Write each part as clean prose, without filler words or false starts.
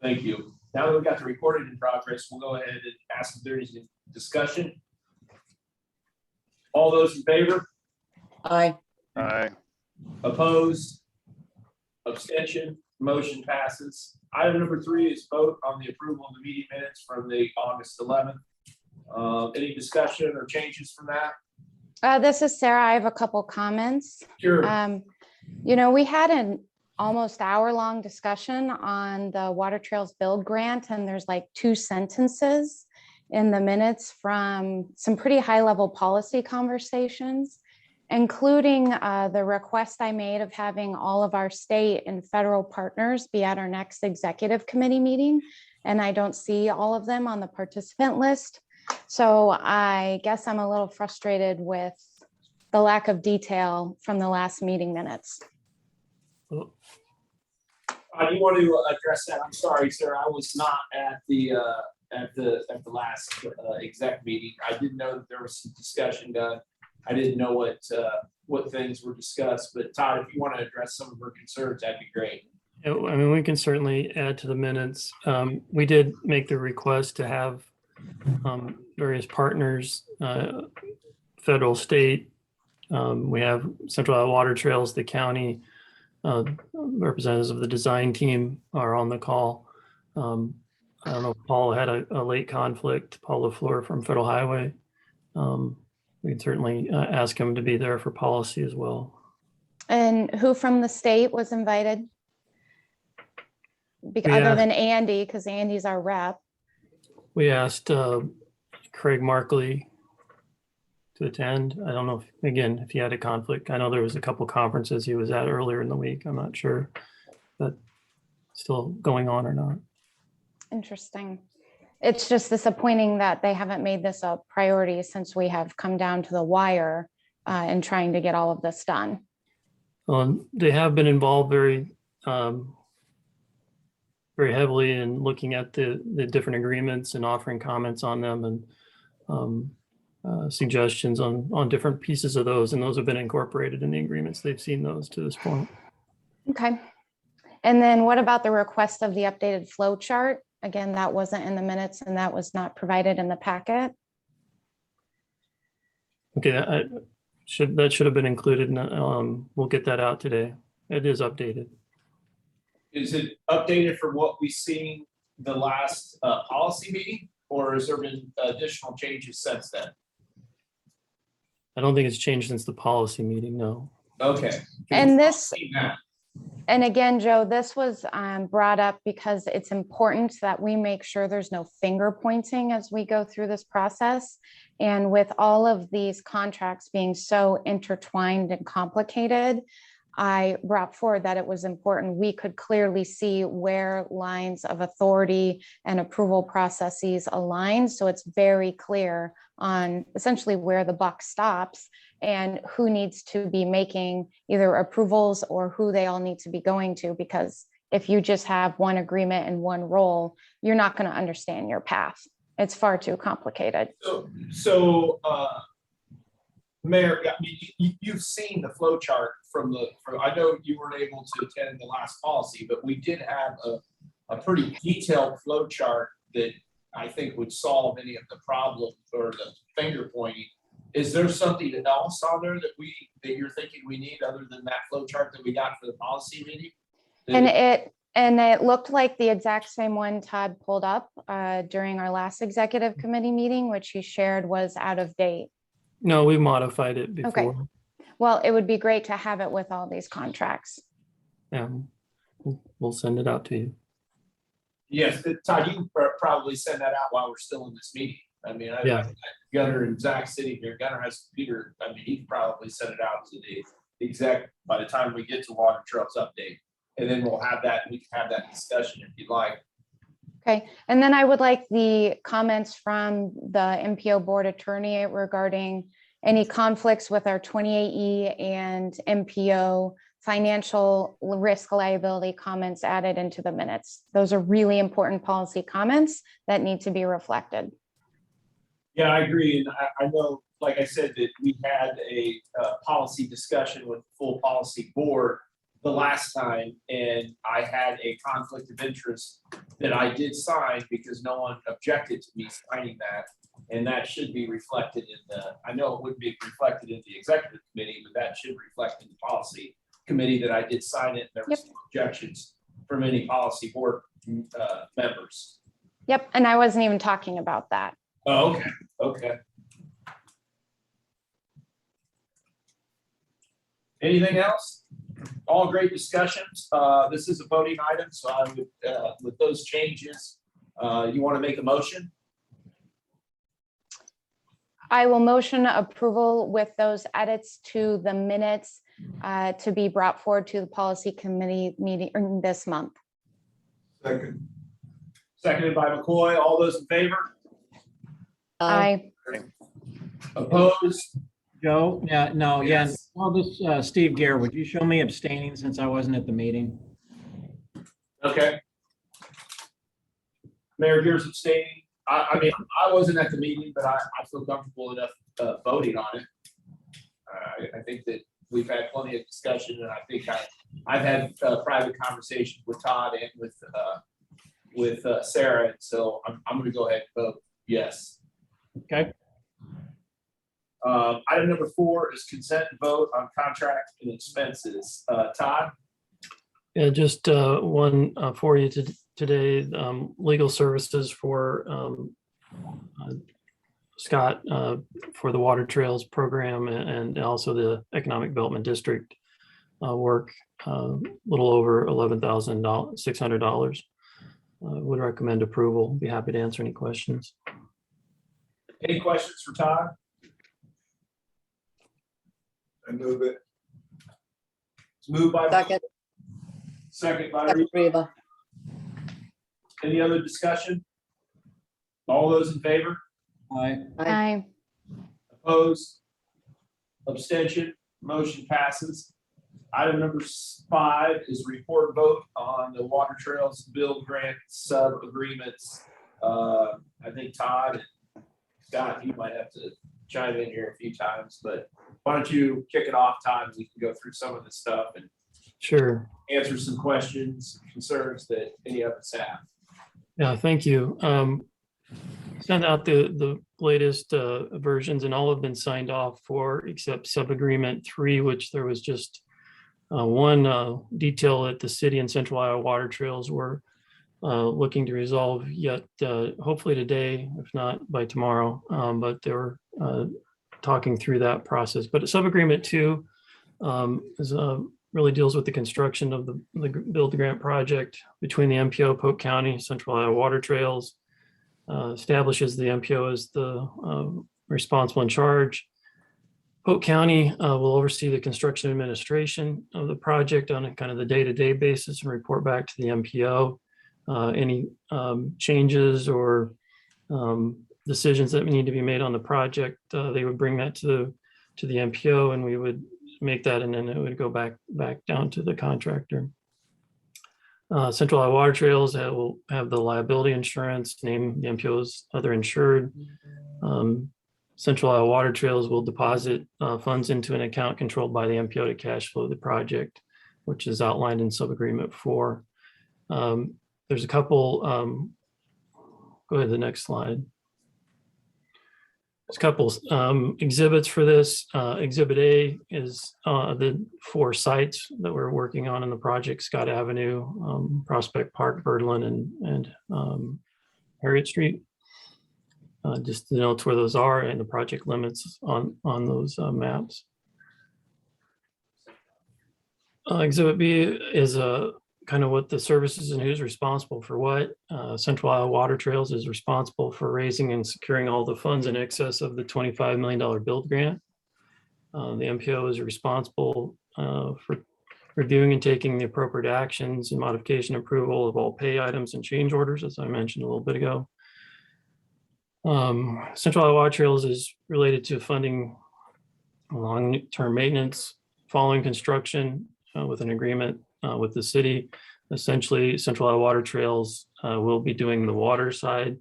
Thank you. Now that we've got the recording in progress, we'll go ahead and ask if there is any discussion. All those in favor? Aye. Aye. Opposed? Abstention? Motion passes. Item number 3 is vote on the approval of the meeting minutes from the August 11th. Any discussion or changes from that? This is Sarah. I have a couple comments. Sure. We had an almost hour-long discussion on the Water Trails Build Grant, and there's like 2 sentences in the minutes from some pretty high-level policy conversations, including the request I made of having all of our state and federal partners be at our next executive committee meeting. And I don't see all of them on the participant list. So I guess I'm a little frustrated with the lack of detail from the last meeting minutes. You want to address that? I'm sorry, sir. I was not at the last exec meeting. I didn't know that there was some discussion done. I didn't know what things were discussed. But Todd, if you want to address some of her concerns, that'd be great. I mean, we can certainly add to the minutes. We did make the request to have various partners, federal, state. We have Central Water Trails, the county, representatives of the design team are on the call. I don't know if Paul had a late conflict, Paul LaFleur from Federal Highway. We can certainly ask him to be there for policy as well. And who from the state was invited? Other than Andy, because Andy's our rep. We asked Craig Markley to attend. I don't know if he had a conflict. I know there was a couple conferences he was at earlier in the week. I'm not sure if that's still going on or not. Interesting. It's just disappointing that they haven't made this a priority since we have come down to the wire in trying to get all of this done. They have been involved very heavily in looking at the different agreements and offering comments on them and suggestions on different pieces of those, and those have been incorporated in the agreements. They've seen those to this point. Okay. And then what about the request of the updated flow chart? Again, that wasn't in the minutes and that was not provided in the packet. Okay, that should have been included. We'll get that out today. It is updated. Is it updated from what we've seen the last policy meeting, or has there been additional changes since then? I don't think it's changed since the policy meeting, no. Okay. And and again, Joe, this was brought up because it's important that we make sure there's no finger pointing as we go through this process. And with all of these contracts being so intertwined and complicated, I brought forward that it was important we could clearly see where lines of authority and approval processes align. So it's very clear on essentially where the buck stops and who needs to be making either approvals or who they all need to be going to. Because if you just have one agreement and one role, you're not going to understand your path. It's far too complicated. So Mayor, I mean, you've seen the flow chart I know you weren't able to attend the last policy, but we did have a pretty detailed flow chart that I think would solve any of the problems or the finger pointing. Is there something else on there that you're thinking we need other than that flow chart that we got for the policy meeting? And it looked like the exact same one Todd pulled up during our last executive committee meeting, which he shared was out of date. No, we modified it before. Okay. Well, it would be great to have it with all these contracts. Yeah, we'll send it out to you. Yes, Todd, you can probably send that out while we're still in this meeting. I mean, Yeah. Gunner and Zach sitting here. Gunner has a computer. I mean, he can probably send it out to the exec by the time we get to Water Trails update. And then we'll have that, we can have that discussion if you'd like. Okay, and then I would like the comments from the MPO board attorney regarding any conflicts with our 28E and MPO financial risk liability comments added into the minutes. Those are really important policy comments that need to be reflected. Yeah, I agree. And I know, like I said, that we had a policy discussion with the full policy board the last time, and I had a conflict of interest that I did sign because no one objected to me signing that. And that should be reflected in the, I know it wouldn't be reflected in the executive committee, but that should reflect in the policy committee that I did sign it. There was no objections from any policy board members. Yep, and I wasn't even talking about that. Oh, okay, okay. Anything else? All great discussions. This is a voting item, so I would, with those changes, you want to make a motion? I will motion approval with those edits to the minutes to be brought forward to the policy committee meeting this month. Second. Seconded by McCoy. All those in favor? Aye. Opposed? Joe, yeah, no, yeah, Yes. all this, Steve Gare, would you show me abstaining since I wasn't at the meeting? Okay. Mayor Gears abstaining. I mean, I wasn't at the meeting, but I feel comfortable enough voting on it. I think that we've had plenty of discussion, and I think I've had private conversations with Todd and with Sarah, and so I'm going to go ahead and vote yes. Okay, Item number 4 is consent and vote on contract and expenses. Todd? Yeah, just one for you today, legal services for Scott for the Water Trails program and also the Economic Development District work, a little over $11,600. Would recommend approval. Be happy to answer any questions. Any questions for Todd? I move it. It's moved by. Second by Reba. Any other discussion? All those in favor? Aye. Opposed? Abstention? Motion passes. Item number 5 is report vote on the Water Trails Build Grant sub agreements. I think Todd and Scott, you might have to chime in here a few times, but why don't you kick it off, Todd, and we can go through some of the stuff and Sure. answer some questions, concerns that any of us have. Yeah, thank you. Sent out the latest versions, and all have been signed off for except sub-agreement 3, which there was just one detail that the city and Central Iowa Water Trails were looking to resolve yet, hopefully today, if not by tomorrow. But they were talking through that process. But sub-agreement 2 is really deals with the construction of the Build Grant project between the MPO, Polk County, Central Iowa Water Trails, establishes the MPO as the responsible in charge. Polk County will oversee the construction administration of the project on a kind of the day-to-day basis and report back to the MPO. Any changes or decisions that need to be made on the project, they would bring that to the MPO, and we would make that, and then it would go back down to the contractor. Central Iowa Water Trails will have the liability insurance, name the MPO's other insured. Central Iowa Water Trails will deposit funds into an account controlled by the MPO to cash flow the project, which is outlined in sub-agreement 4. There's a couple, go ahead to the next slide. There's a couple exhibits for this. Exhibit A is the 4 sites that we're working on in the project: Scott Avenue, Prospect Park, Birdland, and Harriet Street. Just to note where those are and the project limits on those maps. Exhibit B is kind of what the services and who's responsible for what. Central Iowa Water Trails is responsible for raising and securing all the funds in excess of the $25 million build grant. The MPO is responsible for reviewing and taking the appropriate actions and modification approval of all pay items and change orders, as I mentioned a little bit ago. Central Iowa Water Trails is related to funding long-term maintenance following construction with an agreement with the city. Essentially, Central Iowa Water Trails will be doing the water side.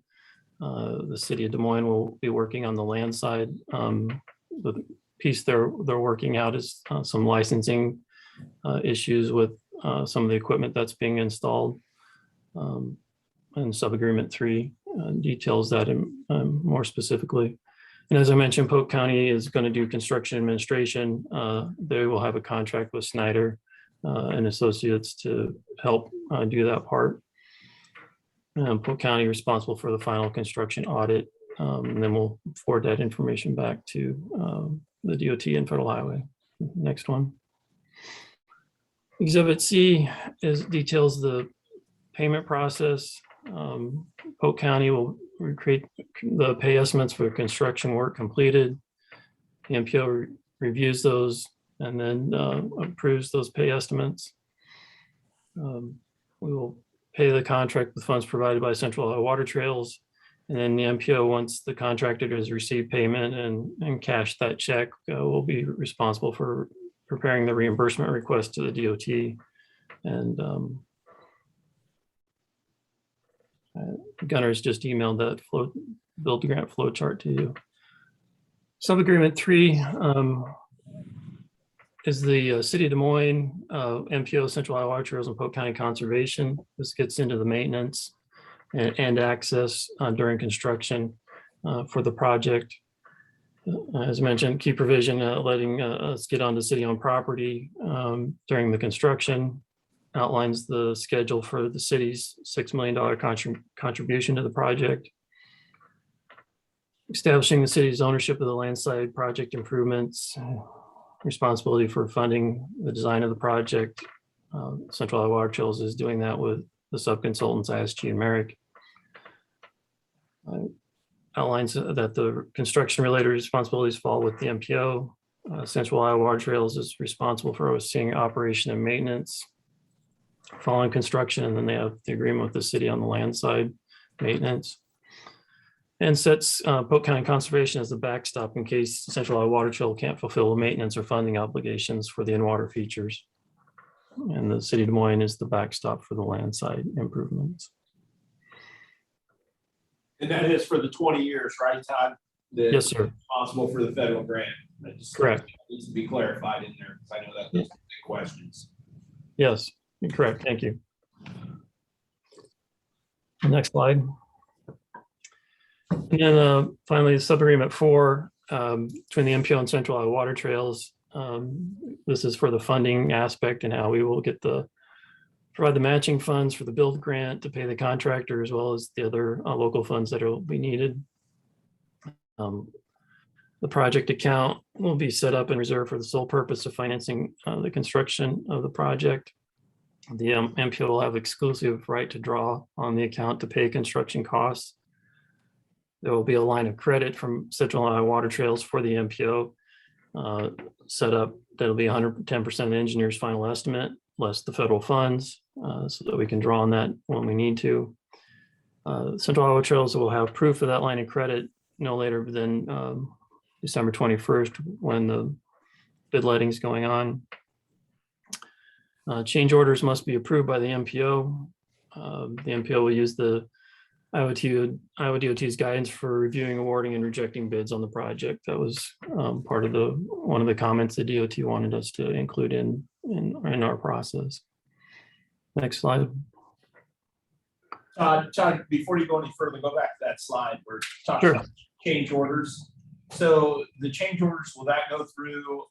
The city of Des Moines will be working on the land side. The piece they're working out is some licensing issues with some of the equipment that's being installed. And sub-agreement 3 details that more specifically. And as I mentioned, Polk County is going to do construction administration. They will have a contract with Snyder and Associates to help do that part. Polk County responsible for the final construction audit. And then we'll forward that information back to the DOT and Federal Highway. Next one. Exhibit C details the payment process. Polk County will create the pay estimates for construction work completed. The MPO reviews those and then approves those pay estimates. We will pay the contract with funds provided by Central Ohio Water Trails. And then the MPO, once the contractor has received payment and cashed that check, will be responsible for preparing the reimbursement request to the DOT. And Gunner's just emailed that build grant flow chart to you. Sub-agreement 3 is the City of Des Moines, MPO, Central Ohio Water Trails, and Polk County Conservation. This gets into the maintenance and access during construction for the project. As mentioned, key provision letting us get onto city-owned property during the construction. Outlines the schedule for the city's $6 million contribution to the project. Establishing the city's ownership of the landside project improvements, responsibility for funding the design of the project. Central Ohio Water Trails is doing that with the subconsultants ISG and Merrick. Outlines that the construction-related responsibilities fall with the MPO. Central Ohio Water Trails is responsible for overseeing operation and maintenance following construction, and then they have the agreement with the city on the land side maintenance. And sets Polk County Conservation as the backstop in case Central Ohio Water Trail can't fulfill the maintenance or funding obligations for the in-water features. And the City of Des Moines is the backstop for the land side improvements. And that is for the 20 years, right, Todd? Yes, sir. Responsible for the federal grant. That just Correct. needs to be clarified in there, because I know that those are big questions. Yes, correct. Thank you. Next slide. And then finally, sub-agreement 4 between the MPO and Central Ohio Water Trails. This is for the funding aspect and how we will provide the matching funds for the build grant to pay the contractor, as well as the other local funds that will be needed. The project account will be set up and reserved for the sole purpose of financing the construction of the project. The MPO will have exclusive right to draw on the account to pay construction costs. There will be a line of credit from Central Ohio Water Trails for the MPO set up. That'll be 110% of the engineer's final estimate, less the federal funds, so that we can draw on that when we need to. Central Ohio Trails will have proof of that line of credit no later than December 21st, when the bid letting is going on. Change orders must be approved by the MPO. The MPO will use the Iowa DOT's guidance for reviewing, awarding, and rejecting bids on the project. That was part of one of the comments the DOT wanted us to include in our process. Next slide. Todd, before you go any further, go back to that slide where it's talking Sure. about change orders. So the change orders, will that go through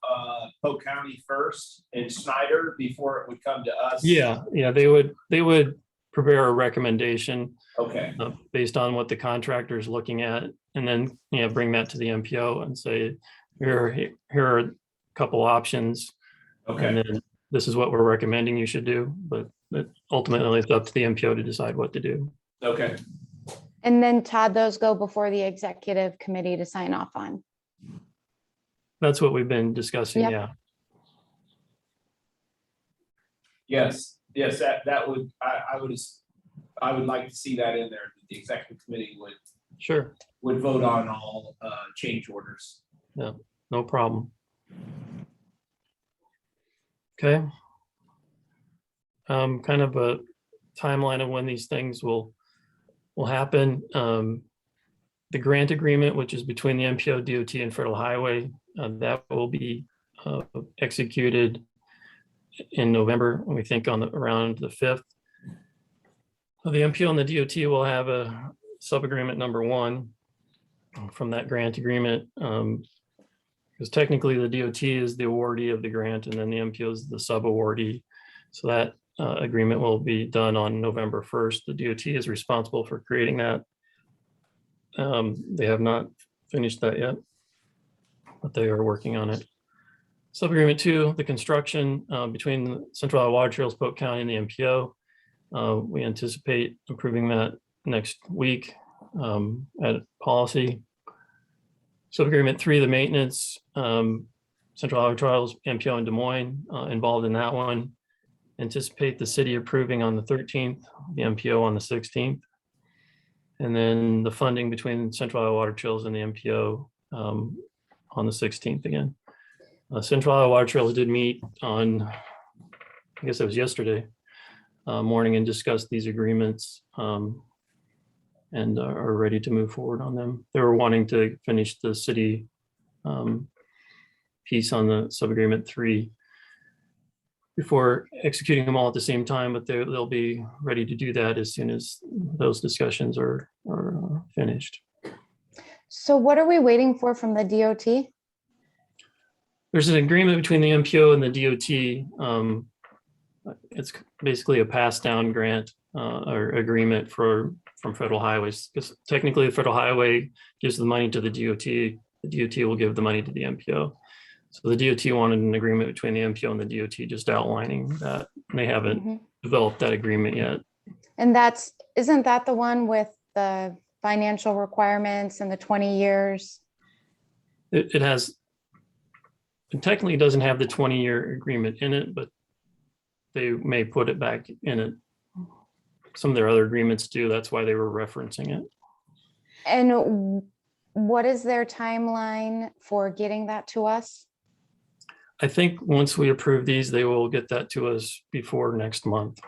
Polk County first and Snyder before it would come to us? Yeah, they would prepare a recommendation Okay. based on what the contractor is looking at, and then bring that to the MPO and say, here are a couple options, Okay. and then this is what we're recommending you should do. But ultimately, it's up to the MPO to decide what to do. Okay. And then Todd, those go before the executive committee to sign off on. That's what we've been discussing. Yep. Yeah. Yes. That would, I would like to see that in there. The executive committee Sure. would vote on all change orders. No problem. Okay. Kind of a timeline of when these things will happen. The grant agreement, which is between the MPO, DOT, and Federal Highway, that will be executed in November, and we think around the 5th. The MPO and the DOT will have a sub-agreement number 1 from that grant agreement. Because technically the DOT is the awardee of the grant, and then the MPO is the sub-awardee. So that agreement will be done on November 1st. The DOT is responsible for creating that. They have not finished that yet, but they are working on it. Sub-agreement 2, the construction between the Central Iowa Water Trails, Polk County, and the MPO. We anticipate approving that next week at policy. Sub-agreement 3, the maintenance, Central Iowa Trails, MPO, and Des Moines involved in that one. Anticipate the city approving on the 13th, the MPO on the 16th. And then the funding between Central Iowa Water Trails and the MPO on the 16th again. Central Iowa Water Trails did meet on, I guess it was yesterday morning, and discussed these agreements and are ready to move forward on them. They were wanting to finish the city piece on the sub-agreement 3 before executing them all at the same time, but they'll be ready to do that as soon as those discussions are finished. So what are we waiting for from the DOT? There's an agreement between the MPO and the DOT. It's basically a pass-down grant or agreement from federal highways, because technically the federal highway gives the money to the DOT. The DOT will give the money to the MPO. So the DOT wanted an agreement between the MPO and the DOT, just outlining that. And they haven't developed that agreement yet. And isn't that the one with the financial requirements and the 20 years? It has, it technically doesn't have the 20-year agreement in it, but they may put it back in it. Some of their other agreements do. That's why they were referencing it. And what is their timeline for getting that to us? I think once we approve these, they will get that to us before next month.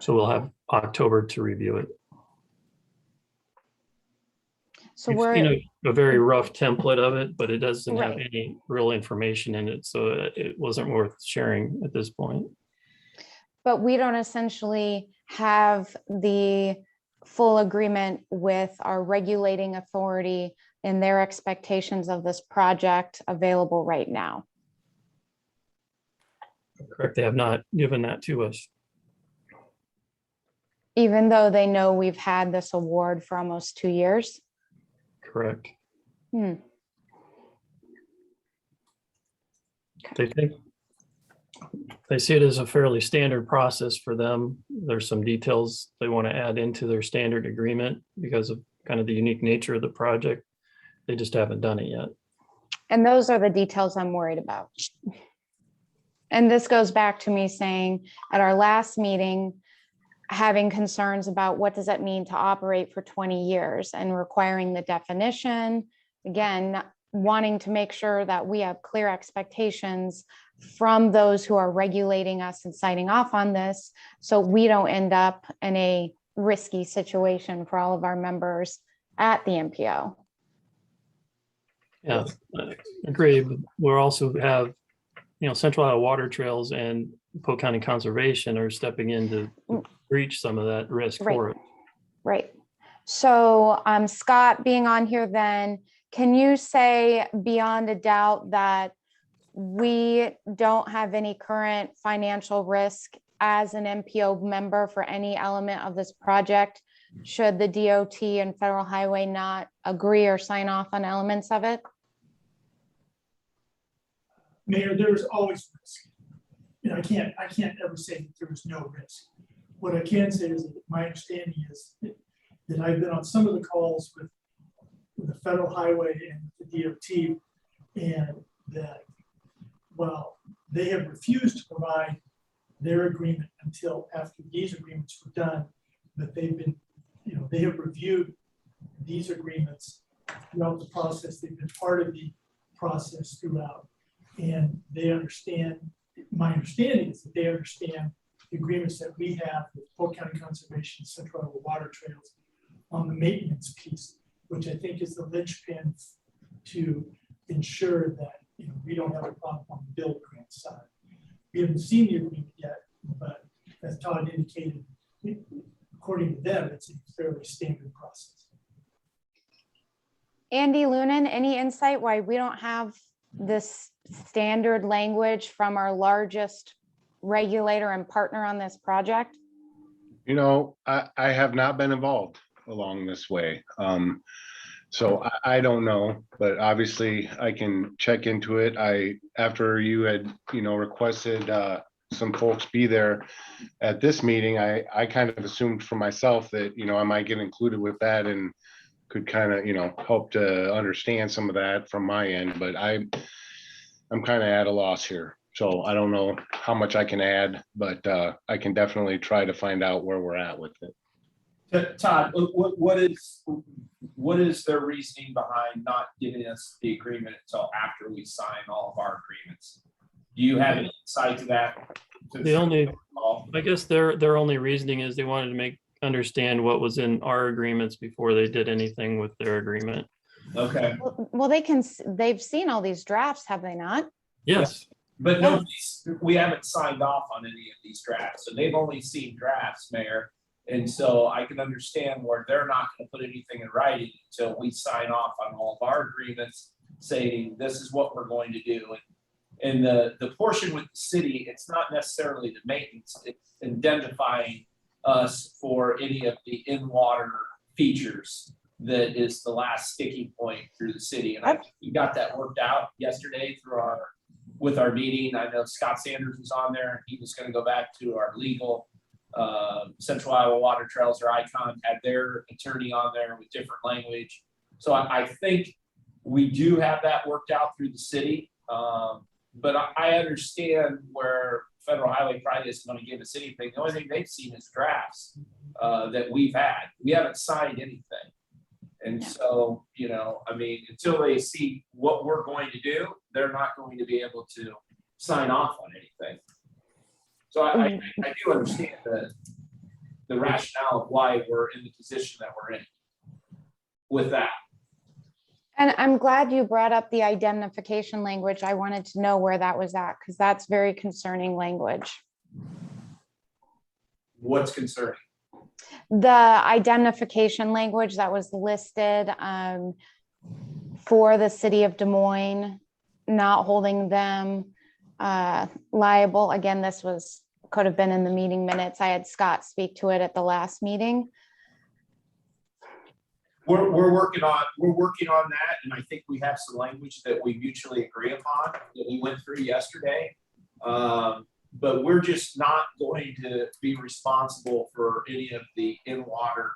So we'll have October to review it. So We've seen a very rough template of it, but it doesn't have any real information in it. So it wasn't worth sharing at this point. But we don't essentially have the full agreement with our regulating authority and their expectations of this project available right now. Correct. They have not given that to us. Even though they know we've had this award for almost 2 years. Correct. Hmm. They see it as a fairly standard process for them. There's some details they want to add into their standard agreement because of kind of the unique nature of the project. They just haven't done it yet. And those are the details I'm worried about. And this goes back to me saying at our last meeting, having concerns about what does it mean to operate for 20 years and requiring the definition. Again, wanting to make sure that we have clear expectations from those who are regulating us and signing off on this, so we don't end up in a risky situation for all of our members at the MPO. Yeah, I agree. We'll also have, Central Iowa Water Trails and Polk County Conservation are stepping in to breach some of that risk for it. Right. So Scott being on here then, can you say beyond a doubt that we don't have any current financial risk as an MPO member for any element of this project, should the DOT and Federal Highway not agree or sign off on elements of it? Mayor, there's always risk. I can't ever say that there is no risk. What I can say is that my understanding is that I've been on some of the calls with the Federal Highway and the DOT, and that while they have refused to provide their agreement until after these agreements were done, but they've been, they have reviewed these agreements throughout the process. They've been part of the process throughout, and they understand. My understanding is that they understand the agreements that we have with Polk County Conservation, Central Iowa Water Trails on the maintenance piece, which I think is the linchpin to ensure that we don't have a problem on the build grant side. We haven't seen the agreement yet, but as Todd indicated, according to them, it's a fairly standard process. Andy Lunan, any insight why we don't have this standard language from our largest regulator and partner on this project? You know, I have not been involved along this way. So I don't know, but obviously I can check into it. After you had, requested some folks be there at this meeting, I kind of assumed for myself that, I might get included with that and could kind of, help to understand some of that from my end, but I'm kind of at a loss here. So I don't know how much I can add, but I can definitely try to find out where we're at with it. Todd, what is their reasoning behind not giving us the agreement until after we sign all of our agreements? Do you have any insight to that? I guess their only reasoning is they wanted to understand what was in our agreements before they did anything with their agreement. Okay. Well, they've seen all these drafts, have they not? Yes. But we haven't signed off on any of these drafts, so they've only seen drafts, Mayor. And so I can understand where they're not going to put anything in writing until we sign off on all of our agreements saying this is what we're going to do. And the portion with the city, it's not necessarily the maintenance, it's indemnifying us for any of the in-water features that is the last sticking point through the city. And we got that worked out yesterday with our meeting. I know Scott Sanders was on there and he was going to go back to our legal Central Iowa Water Trails, or ICON, had their attorney on there with different language. So I think we do have that worked out through the city. But I understand where Federal Highway probably isn't going to give us anything. The only thing they've seen is drafts that we've had. We haven't signed anything. And so, until they see what we're going to do, they're not going to be able to sign off on anything. So I do understand the rationale of why we're in the position that we're in with that. And I'm glad you brought up the indemnification language. I wanted to know where that was at, because that's very concerning language. What's concerning? The indemnification language that was listed for the city of Des Moines, not holding them liable. Again, this could have been in the meeting minutes. I had Scott speak to it at the last meeting. We're working on that, and I think we have some language that we mutually agree upon that we went through yesterday. But we're just not going to be responsible for any of the in-water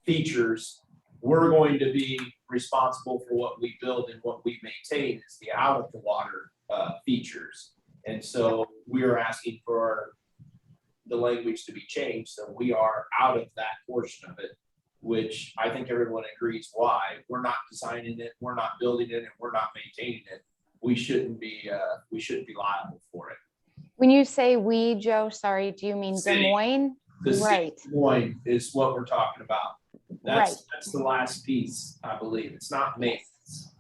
features. We're going to be responsible for what we build and what we maintain is the out of the water features. And so we are asking for the language to be changed. So we are out of that portion of it, which I think everyone agrees why. We're not designing it, we're not building it, and we're not maintaining it. We shouldn't be liable for it. When you say we, Joe, sorry, do you mean Des City. Moines? The Right. Des Moines is what we're talking about. Right. That's the last piece, I believe. It's not maintenance.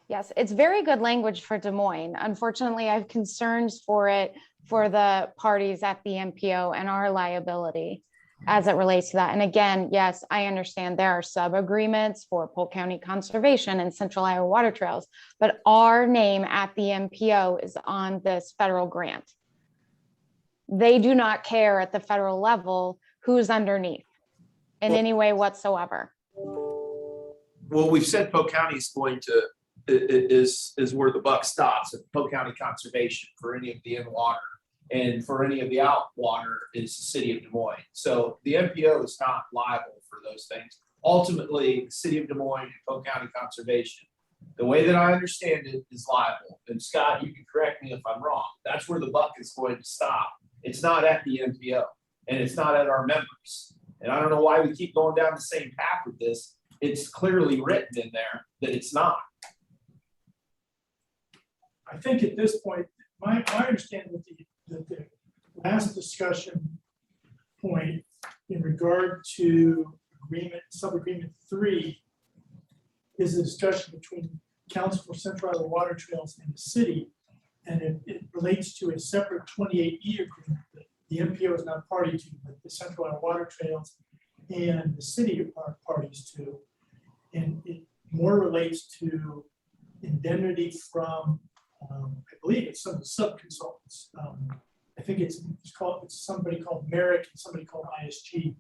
Yes, it's very good language for Des Moines. Unfortunately, I have concerns for it for the parties at the MPO and our liability as it relates to that. And again, yes, I understand there are sub-agreements for Polk County Conservation and Central Iowa Water Trails, but our name at the MPO is on this federal grant. They do not care at the federal level who's underneath in any way whatsoever. Well, we've said Polk County is going to is where the buck stops at Polk County Conservation for any of the in-water, and for any of the out-water is the city of Des Moines. So the MPO is not liable for those things. Ultimately, the city of Des Moines and Polk County Conservation, the way that I understand it, is liable. And Scott, you can correct me if I'm wrong. That's where the buck is going to stop. It's not at the MPO, and it's not at our members. And I don't know why we keep going down the same path with this. It's clearly written in there that it's not. I think at this point, my understanding that the last discussion point in regard to sub-agreement 3 is a discussion between counts for Central Iowa Water Trails in the city, and it relates to a separate 28E agreement that the MPO is not party to, but the Central Iowa Water Trails and the city are parties to. And it more relates to indemnity from, I believe it's some sub-consultants. I think it's somebody called Merrick and somebody called ISG.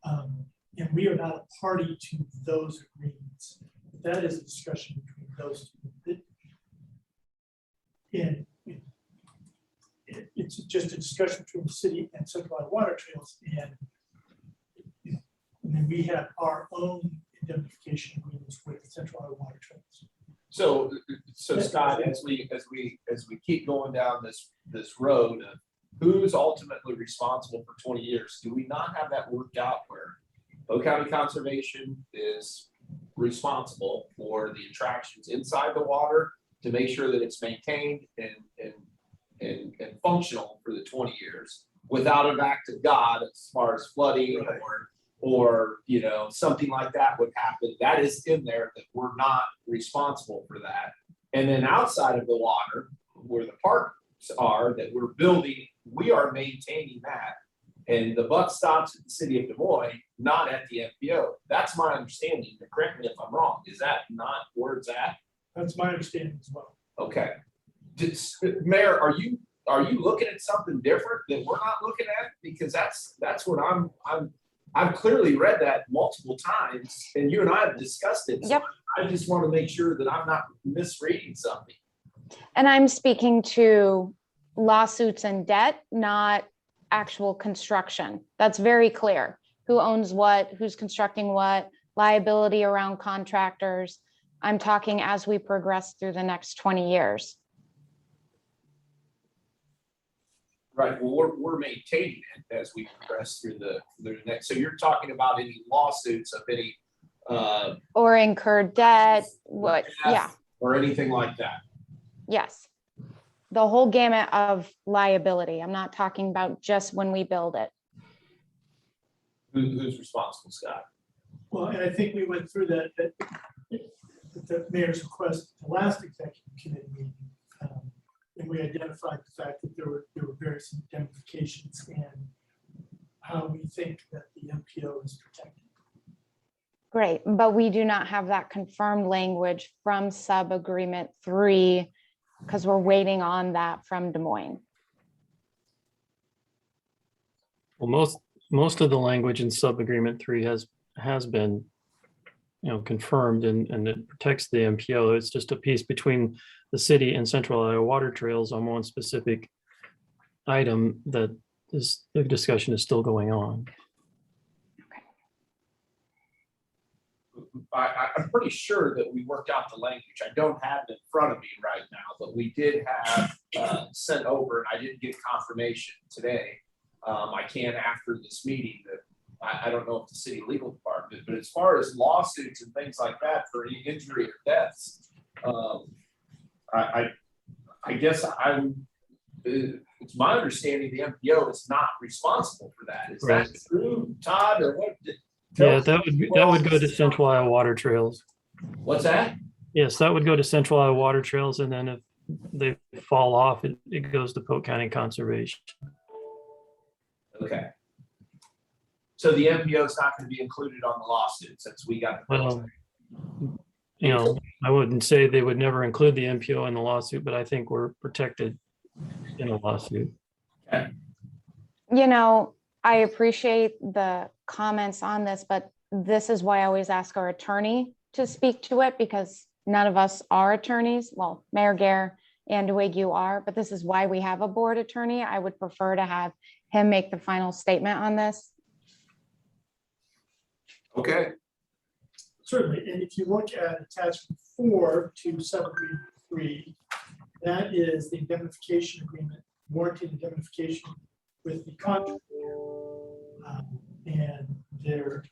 And we are not a party to those agreements. That is a discussion between those two. And it's just a discussion between the city and Central Iowa Water Trails. And then we have our own indemnification agreements with Central Iowa Water Trails. So Scott, as we keep going down this road of who's ultimately responsible for 20 years, do we not have that worked out where Polk County Conservation is responsible for the attractions inside the water to make sure that it's maintained and functional for the 20 years without an act of God as far as flooding or something like that would happen? That is in there, that we're not responsible for that. And then outside of the water where the parks are that we're building, we are maintaining that. And the buck stops at the city of Des Moines, not at the MPO. That's my understanding. Correct me if I'm wrong. Is that not where it's at? That's my understanding as well. Okay. Mayor, are you looking at something different that we're not looking at? Because that's what I've clearly read that multiple times, and you and I have discussed it. So Yep. I just want to make sure that I'm not misreading something. And I'm speaking to lawsuits and debt, not actual construction. That's very clear. Who owns what, who's constructing what, liability around contractors. I'm talking as we progress through the next 20 years. Right. Well, we're maintaining it as we progress through the next. So you're talking about any lawsuits of any Or incurred debt, what, yeah, or anything like that. yes. The whole gamut of liability. I'm not talking about just when we build it. Who's responsible, Scott? Well, and I think we went through that at the mayor's request, at the last executive committee meeting. And we identified the fact that there were various indemnifications and how we think that the MPO is protected. Great, but we do not have that confirmed language from sub-agreement 3 because we're waiting on that from Des Moines. Well, most of the language in sub-agreement 3 has been, confirmed and it protects the MPO. It's just a piece between the city and Central Iowa Water Trails on one specific item that the discussion is still going on. I'm pretty sure that we worked out the language. I don't have it in front of me right now, but we did have sent over, and I didn't get confirmation today. I can after this meeting that I don't know if the city legal department, but as far as lawsuits and things like that for any injury or deaths, I guess it's my understanding the MPO is not responsible for that. Is Right. that true, Todd, or what? Yeah, that would go to Central Iowa Water Trails. What's that? Yes, that would go to Central Iowa Water Trails, and then if they fall off, it goes to Polk County Conservation. Okay. So the MPO is not going to be included on the lawsuit since we got the. Well, I wouldn't say they would never include the MPO in the lawsuit, but I think we're protected in a lawsuit. Okay. I appreciate the comments on this, but this is why I always ask our attorney to speak to it because none of us are attorneys. Well, Mayor Gare and Dwight, you are, but this is why we have a board attorney. I would prefer to have him make the final statement on this. Okay. Certainly, and if you look at attachment 4 to sub-agreement 3, that is the indemnification agreement, warranty indemnification with the contractor. And there's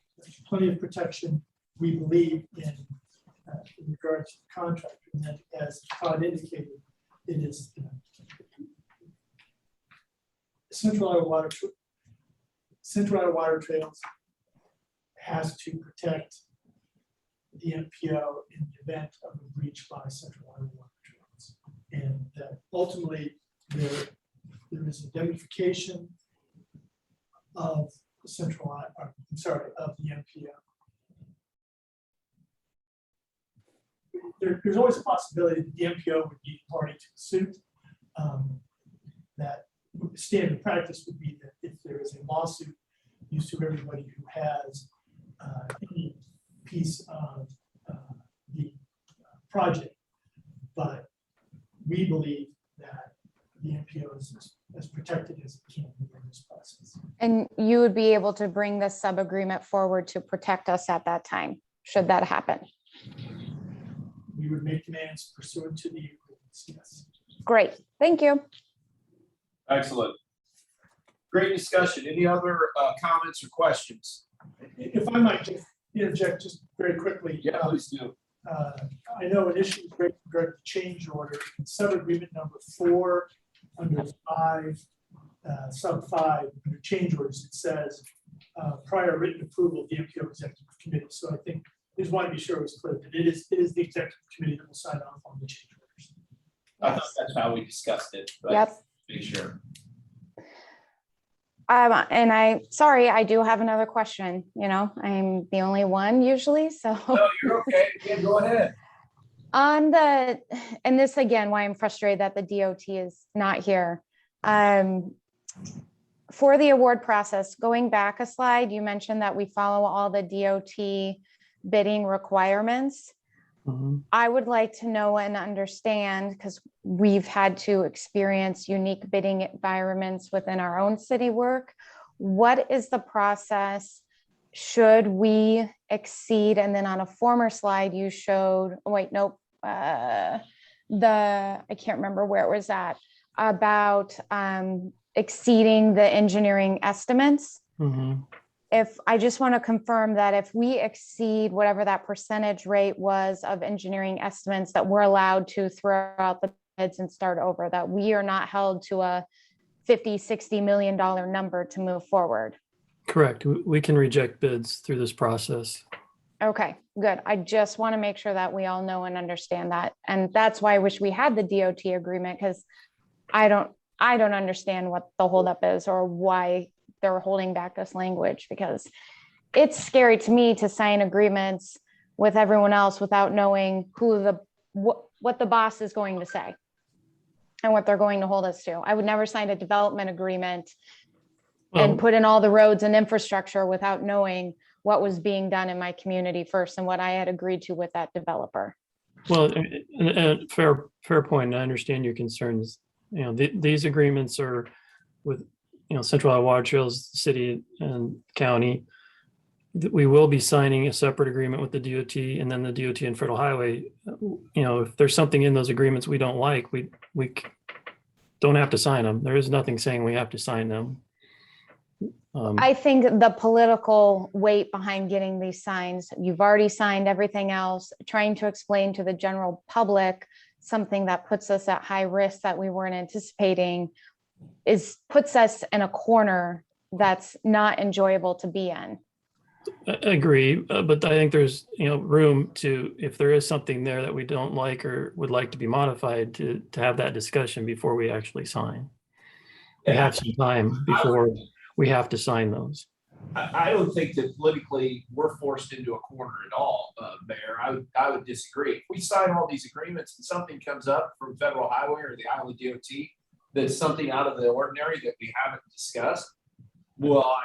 plenty of protection, we believe, in regards to the contractor. And that, as Todd indicated, it is Central Iowa Water Trails has to protect the MPO in the event of a breach by Central Iowa Water Trails. And ultimately, there is indemnification of of the MPO. There's always a possibility that the MPO would be party to the suit. That standard practice would be that if there is a lawsuit, you sue everybody who has any piece of the project. But we believe that the MPO is as protected as it can be in this process. And you would be able to bring this sub-agreement forward to protect us at that time, should that happen. We would make demands pursuant to the agreements, yes. Great, thank you. Excellent. Great discussion. Any other comments or questions? If I might just interject just very quickly. Yeah, please do. I know an issue with regard to change order, sub-agreement number 4 under 5, sub 5, under change orders, it says prior written approval of the MPO executive committee. So I think I just want to be sure it was clear that it is the executive committee that will sign off on the change orders. I thought that's how we discussed it. But Yep. make sure. And I do have another question. You know, I'm the only one usually, so. No, you're okay. Yeah, go ahead. And this again, why I'm frustrated that the DOT is not here. For the award process, going back a slide, you mentioned that we follow all the DOT bidding requirements. Mhm. I would like to know and understand, because we've had to experience unique bidding environments within our own city work. What is the process? Should we exceed? And then on a former slide, you showed, oh, wait, nope. I can't remember where it was at, about exceeding the engineering estimates. Mhm. If I just want to confirm that if we exceed whatever that percentage rate was of engineering estimates, that we're allowed to throw out the bids and start over, that we are not held to a $50-60 million number to move forward. Correct. We can reject bids through this process. Okay, good. I just want to make sure that we all know and understand that. And that's why I wish we had the DOT agreement, because I don't understand what the holdup is or why they're holding back this language, because it's scary to me to sign agreements with everyone else without knowing what the boss is going to say and what they're going to hold us to. I would never sign a development agreement and put in all the roads and infrastructure without knowing what was being done in my community first and what I had agreed to with that developer. Well, and fair point. And I understand your concerns. You know, these agreements are with, you know, Central Iowa Water Trails, city and county. We will be signing a separate agreement with the DOT, and then the DOT and Federal Highway. You know, if there's something in those agreements we don't like, we don't have to sign them. There is nothing saying we have to sign them. I think the political weight behind getting these signs, you've already signed everything else, trying to explain to the general public something that puts us at high risk that we weren't anticipating puts us in a corner that's not enjoyable to be in. I agree, but I think there's, you know, room to, if there is something there that we don't like or would like to be modified, to have that discussion before we actually sign. We have some time before we have to sign those. I don't think that politically we're forced into a corner at all, Mayor. I would disagree. If we sign all these agreements and something comes up from Federal Highway or the Iowa DOT that's something out of the ordinary that we haven't discussed, well,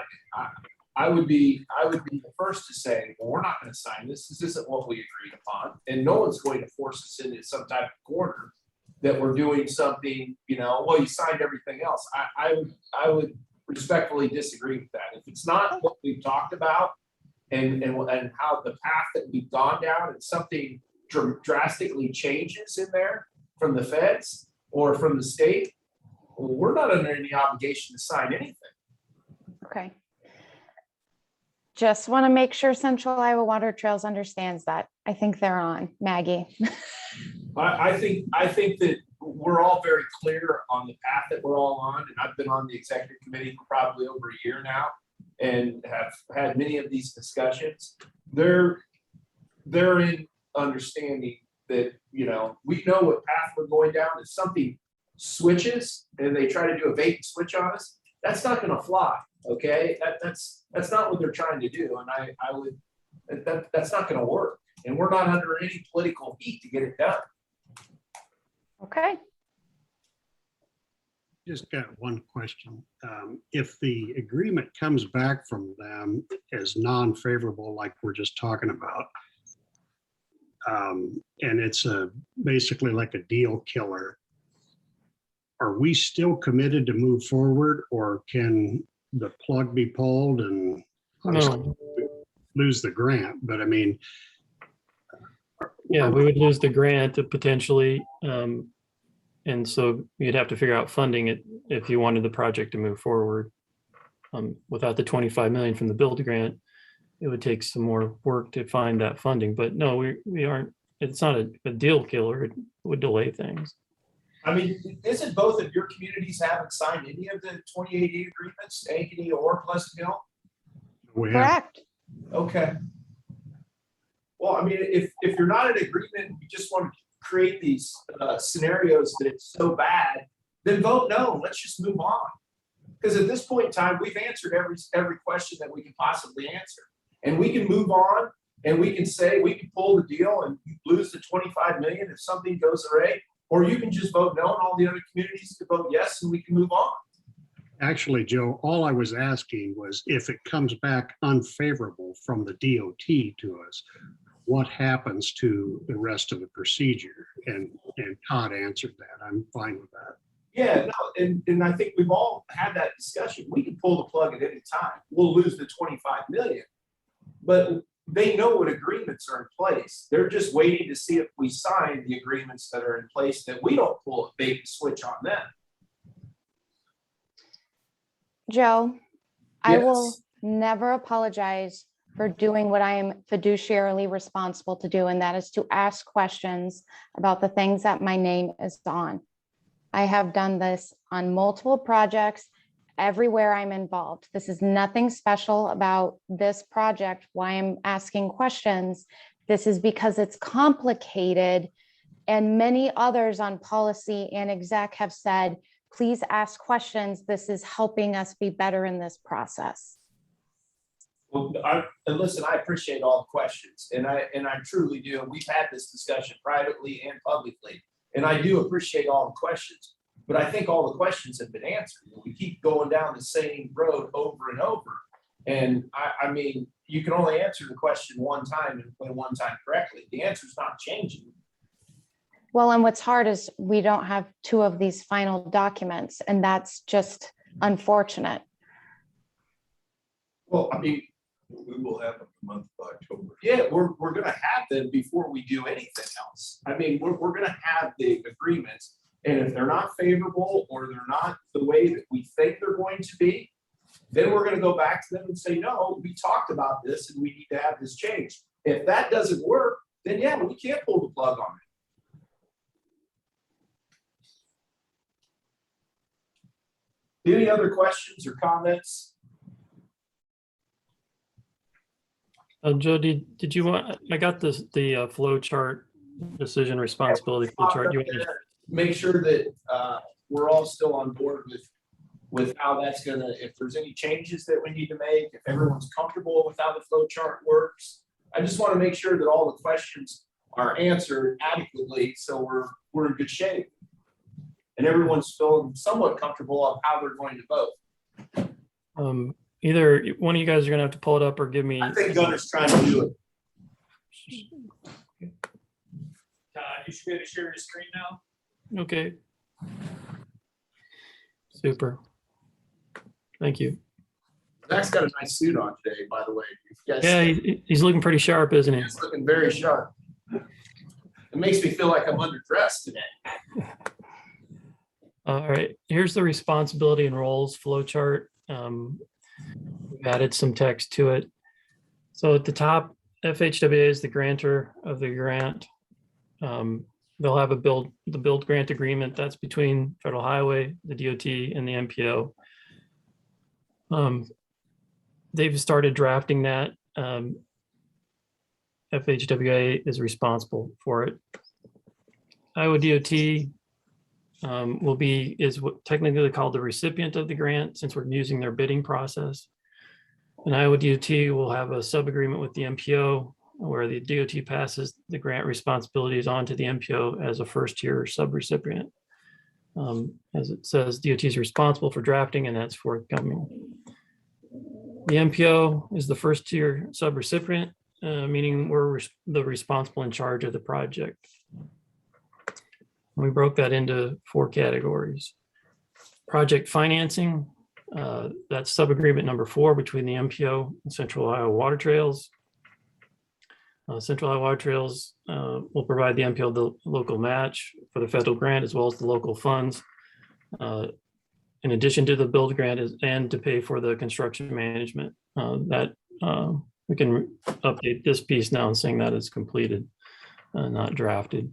I would be the first to say, well, we're not going to sign this. This isn't what we agreed upon, and no one's going to force us into some type of corner that we're doing something. You know, well, you signed everything else. I would respectfully disagree with that. If it's not what we've talked about and how the path that we've gone down, and something drastically changes in there from the feds or from the state, well, we're not under any obligation to sign anything. Okay. Just want to make sure Central Iowa Water Trails understands that. I think they're on, Maggie. I think that we're all very clear on the path that we're all on, and I've been on the executive committee for probably over a year now and have had many of these discussions. they're in understanding that, you know, we know what path we're going down. If something switches and they try to do a bait and switch on us, that's not gonna fly, okay? That's not what they're trying to do, and I would, that's not gonna work. And we're not under any political heat to get it done. Okay. Just got one question. If the agreement comes back from them as non-favorable, like we're just talking about, and it's basically like a deal killer, are we still committed to move forward, or can the plug be pulled and No, lose the grant? But I mean, yeah, we would lose the grant potentially. And so you'd have to figure out funding it if you wanted the project to move forward. Without the 25 million from the build grant, it would take some more work to find that funding. But no, we aren't, it's not a deal killer. It would delay things. I mean, isn't both of your communities haven't signed any of the 2080 agreements, Ankeny or Pleasant Hill? we have, Correct. Okay. Well, I mean, if you're not in agreement, you just want to create these scenarios that it's so bad, then vote no. Let's just move on. Because at this point in time, we've answered every question that we can possibly answer, and we can move on, and we can say we can pull the deal and lose the 25 million if something goes awry, or you can just vote no, and all the other communities can vote yes, and we can move on. actually, Joe, all I was asking was if it comes back unfavorable from the DOT to us, what happens to the rest of the procedure? And Todd answered that. I'm fine with that. Yeah, no, and I think we've all had that discussion. We can pull the plug at any time. We'll lose the 25 million, but they know what agreements are in place. They're just waiting to see if we sign the agreements that are in place, that we don't pull a bait and switch on them. Joe, I will Yes. never apologize for doing what I am fiduciarily responsible to do, and that is to ask questions about the things that my name is on. I have done this on multiple projects everywhere I'm involved. This is nothing special about this project, why I'm asking questions. This is because it's complicated, and many others on policy and exec have said, please ask questions. This is helping us be better in this process. Well, and listen, I appreciate all the questions, and I truly do. We've had this discussion privately and publicly, and I do appreciate all the questions. But I think all the questions have been answered. We keep going down the same road over and over. And I mean, you can only answer the question one time and one time correctly. The answer's not changing. Well, and what's hard is we don't have two of these final documents, and that's just unfortunate. Well, I mean, We will have them the month of October. yeah, we're gonna have them before we do anything else. I mean, we're gonna have the agreements, and if they're not favorable or they're not the way that we think they're going to be, then we're gonna go back to them and say, no, we talked about this and we need to have this changed. If that doesn't work, then yeah, we can't pull the plug on it. Any other questions or comments? Joe, did you want, I got this, the flow chart, decision responsibility flow chart. You want to- Make sure that we're all still on board with how that's gonna, if there's any changes that we need to make, if everyone's comfortable with how the flow chart works. I just want to make sure that all the questions are answered adequately, so we're in good shape. And everyone's feeling somewhat comfortable of how they're going to vote. Either one of you guys are gonna have to pull it up or give me. I think Gunner's trying to do it. You should be able to share your screen now. Okay. Super. Thank you. Zach's got a nice suit on today, by the way. You guys- Yeah, he's looking pretty sharp, isn't he? He's looking very sharp. It makes me feel like I'm underdressed today. All right, here's the responsibility and roles flow chart. We've added some text to it. So at the top, FHWA is the grantor of the grant. They'll have the build grant agreement that's between Federal Highway, the DOT, and the MPO. They've started drafting that. FHWA is responsible for it. Iowa DOT is what technically called the recipient of the grant, since we're using their bidding process. And Iowa DOT will have a sub-agreement with the MPO where the DOT passes the grant responsibilities on to the MPO as a first-tier sub-recipient. As it says, DOT is responsible for drafting, and that's forthcoming. The MPO is the first-tier sub-recipient, meaning we're the responsible in charge of the project. We broke that into 4 categories. Project financing, that's sub-agreement number 4 between the MPO and Central Iowa Water Trails. Central Iowa Water Trails will provide the MPO the local match for the federal grant as well as the local funds. In addition to the build grant and to pay for the construction management. We can update this piece now and saying that is completed, not drafted.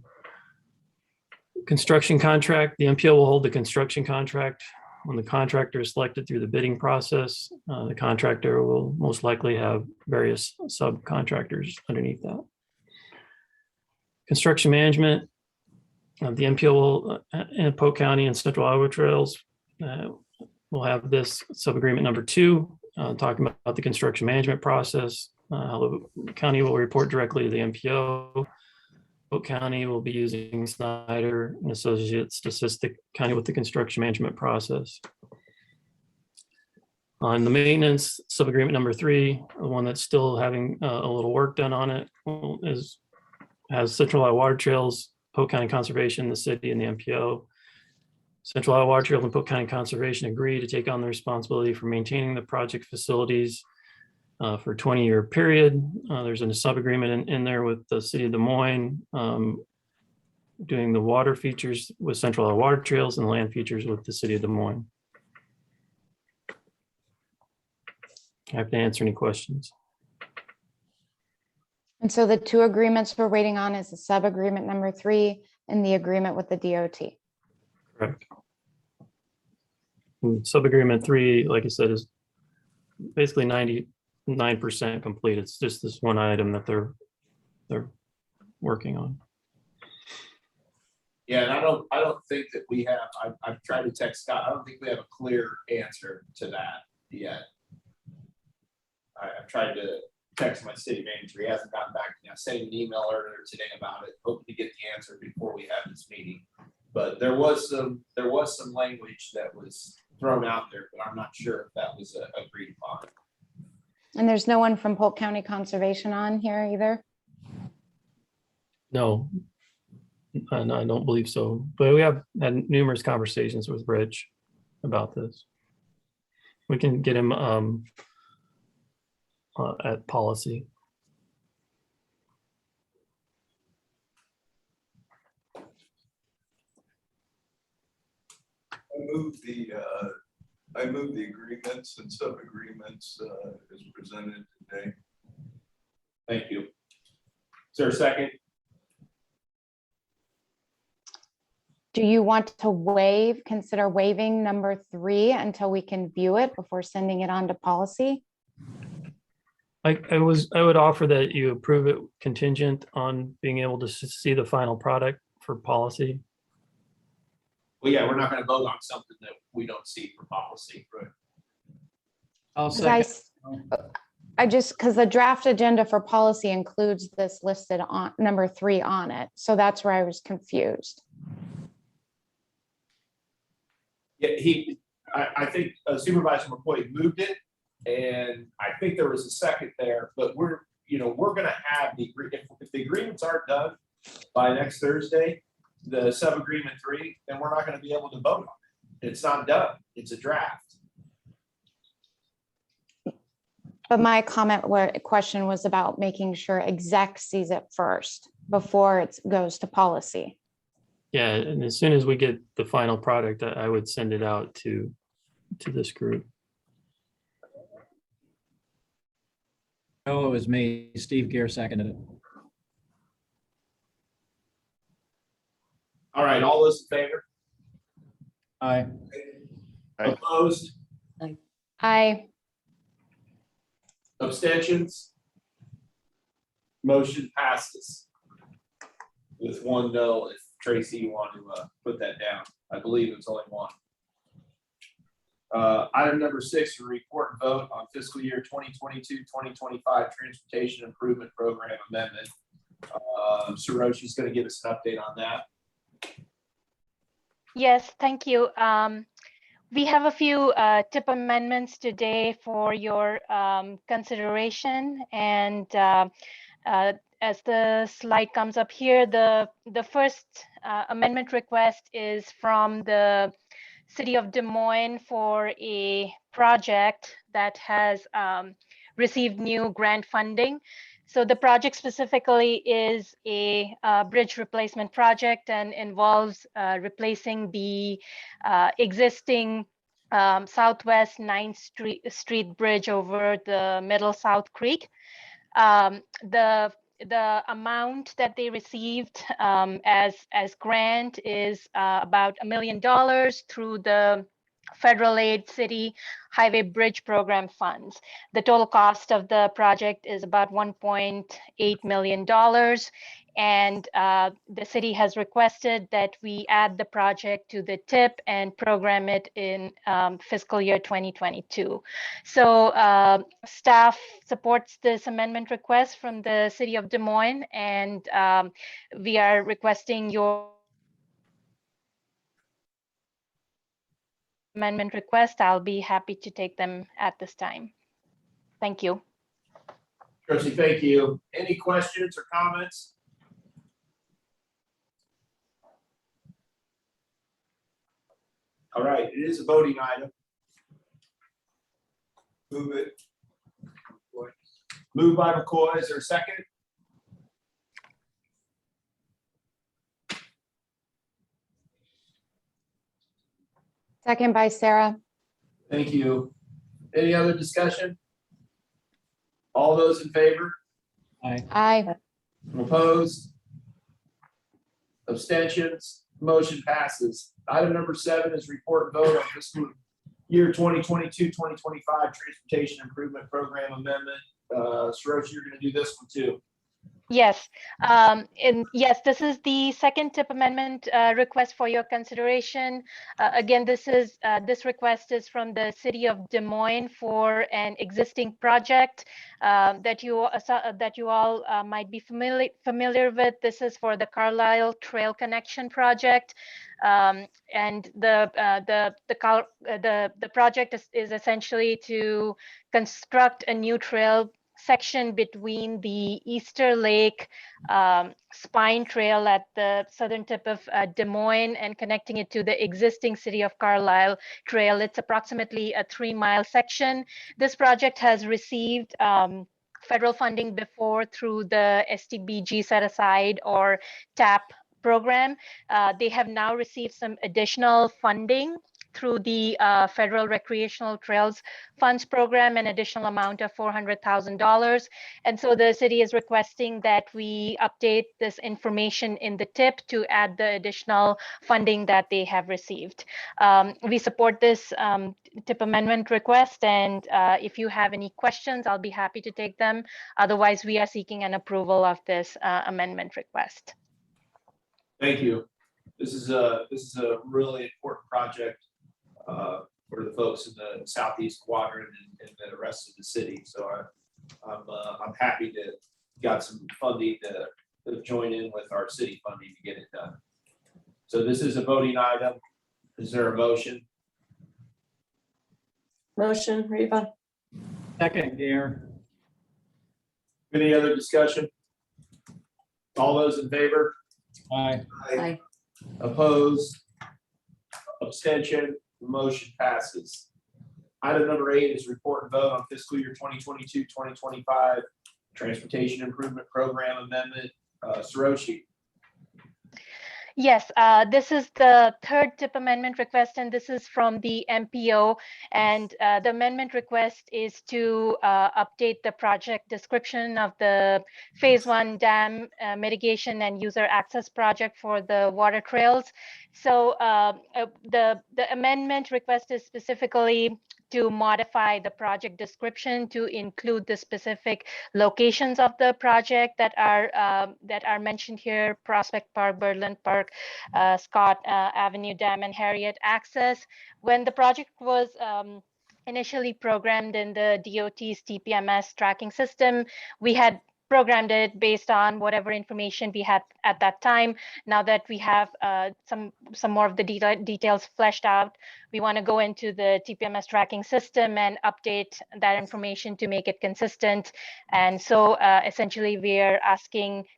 Construction contract, the MPO will hold the construction contract. When the contractor is selected through the bidding process, the contractor will most likely have various subcontractors underneath that. Construction management, the MPO will, in Polk County and Central Iowa Trails, will have this sub-agreement number 2, talking about the construction management process. How the county will report directly to the MPO. Polk County will be using Snyder and Associates to assist the county with the construction management process. On the maintenance, sub-agreement number 3, the one that's still having a little work done on it, has Central Iowa Water Trails, Polk County Conservation, the city, and the MPO. Central Iowa Water Trails and Polk County Conservation agree to take on the responsibility for maintaining the project facilities for a 20-year period. There's a sub-agreement in there with the city of Des Moines, doing the water features with Central Iowa Water Trails and the land features with the city of Des Moines. I have to answer any questions. And so the 2 agreements we're waiting on is the sub-agreement number 3 and the agreement with the DOT. Correct. Sub-agreement 3, like I said, is basically 99% complete. It's just this one item that they're working on. Yeah, and I don't think that we have, I've tried to text Scott, I don't think we have a clear answer to that yet. I've tried to text my city manager, he hasn't gotten back to me. I sent an email earlier today about it, hoping to get the answer before we have this meeting. But there was some language that was thrown out there, but I'm not sure if that was agreed upon. And there's no one from Polk County Conservation on here either? No, I don't believe so. But we have had numerous conversations with Rich about this. We can get him at policy. I move the agreements and sub-agreements as presented today. Thank you. Is there a second? Do you want to consider waiving number 3 until we can view it before sending it on to policy? I would offer that you approve it contingent on being able to see the final product for policy. Well, yeah, we're not gonna vote on something that we don't see for policy, right? I'll 'Cause I second. because the draft agenda for policy includes this listed on number 3 on it. So that's where I was confused. Yeah, I think Supervisor McCoy moved it, and I think there was a second there, but we're gonna have if the agreements aren't done by next Thursday, the sub-agreement 3, then we're not gonna be able to vote on it. It's not done, it's a draft. But my question was about making sure exec sees it first before it goes to policy. Yeah, and as soon as we get the final product, I would send it out to this group. No, it was me. Steve Gear seconded it. All right, all those in favor? Aye. Opposed? I Abstentions? Motion passes with 1 no. If Tracy, you want to put that down, I believe it's only 1. Item number 6, report and vote on fiscal year 2022-2025 transportation improvement program amendment. Saroshi's going to give us an update on that. Yes, thank you. We have a few tip amendments today for your consideration, and as the slide comes up here, the first amendment request is from the City of Des Moines for a project that has received new grant funding. So the project specifically is a bridge replacement project and involves replacing the existing Southwest 9th Street Bridge over the Middle South Creek. The amount that they received as grant is about $1 million through the Federal Aid City Highway Bridge Program funds. The total cost of the project is about $1.8 million. And the city has requested that we add the project to the TIP and program it in fiscal year 2022. So staff supports this amendment request from the City of Des Moines, and we are requesting your amendment request. I'll be happy to take them at this time. Thank you. Tracy, thank you. Any questions or comments? All right, it is a voting item. Move it. Moved by McCoy. Is there a second? Second by Sarah. Thank you. Any other discussion? All those in favor? Aye. Opposed? Abstentions? Motion passes. Item number 7 is report and vote on fiscal year 2022-2025 transportation improvement program amendment. Saroshi, you're going to do this one too. Yes, and yes, this is the second tip amendment request for your consideration. Again, this request is from the City of Des Moines for an existing project that you all might be familiar with. This is for the Carlisle Trail Connection project, and the project is essentially to construct a new trail section between the Easter Lake Spine Trail at the southern tip of Des Moines and connecting it to the existing City of Carlisle Trail. It's approximately a 3-mile section. This project has received federal funding before through the STBG set aside or TAP program. They have now received some additional funding through the Federal Recreational Trails Funds Program, an additional amount of $400,000. And so the city is requesting that we update this information in the TIP to add the additional funding that they have received. We support this TIP amendment request, and if you have any questions, I'll be happy to take them. Otherwise, we are seeking an approval of this amendment request. Thank you. This is a really important project for the folks in the southeast quadrant and the rest of the city. So I'm happy to got some funding to join in with our city funding to get it done. So this is a voting item. Is there a motion? Motion, Reba. Second, Gare. Any other discussion? All those in favor? Aye. Aye. Opposed? Abstention? Motion passes. Item number 8 is report and vote on fiscal year 2022-2025 transportation improvement program amendment. Saroshi. Yes, this is the third TIP amendment request, and this is from the MPO. And the amendment request is to update the project description of the Phase 1 dam mitigation and user access project for the water trails. So the amendment request is specifically to modify the project description to include the specific locations of the project that are mentioned here: Prospect Park, Birdland Park, Scott Avenue Dam, and Harriet Access. When the project was initially programmed in the DOT's TPMS tracking system, we had programmed it based on whatever information we had at that time. Now that we have some more of the details fleshed out, we want to go into the TPMS tracking system and update that information to make it consistent. And so essentially we are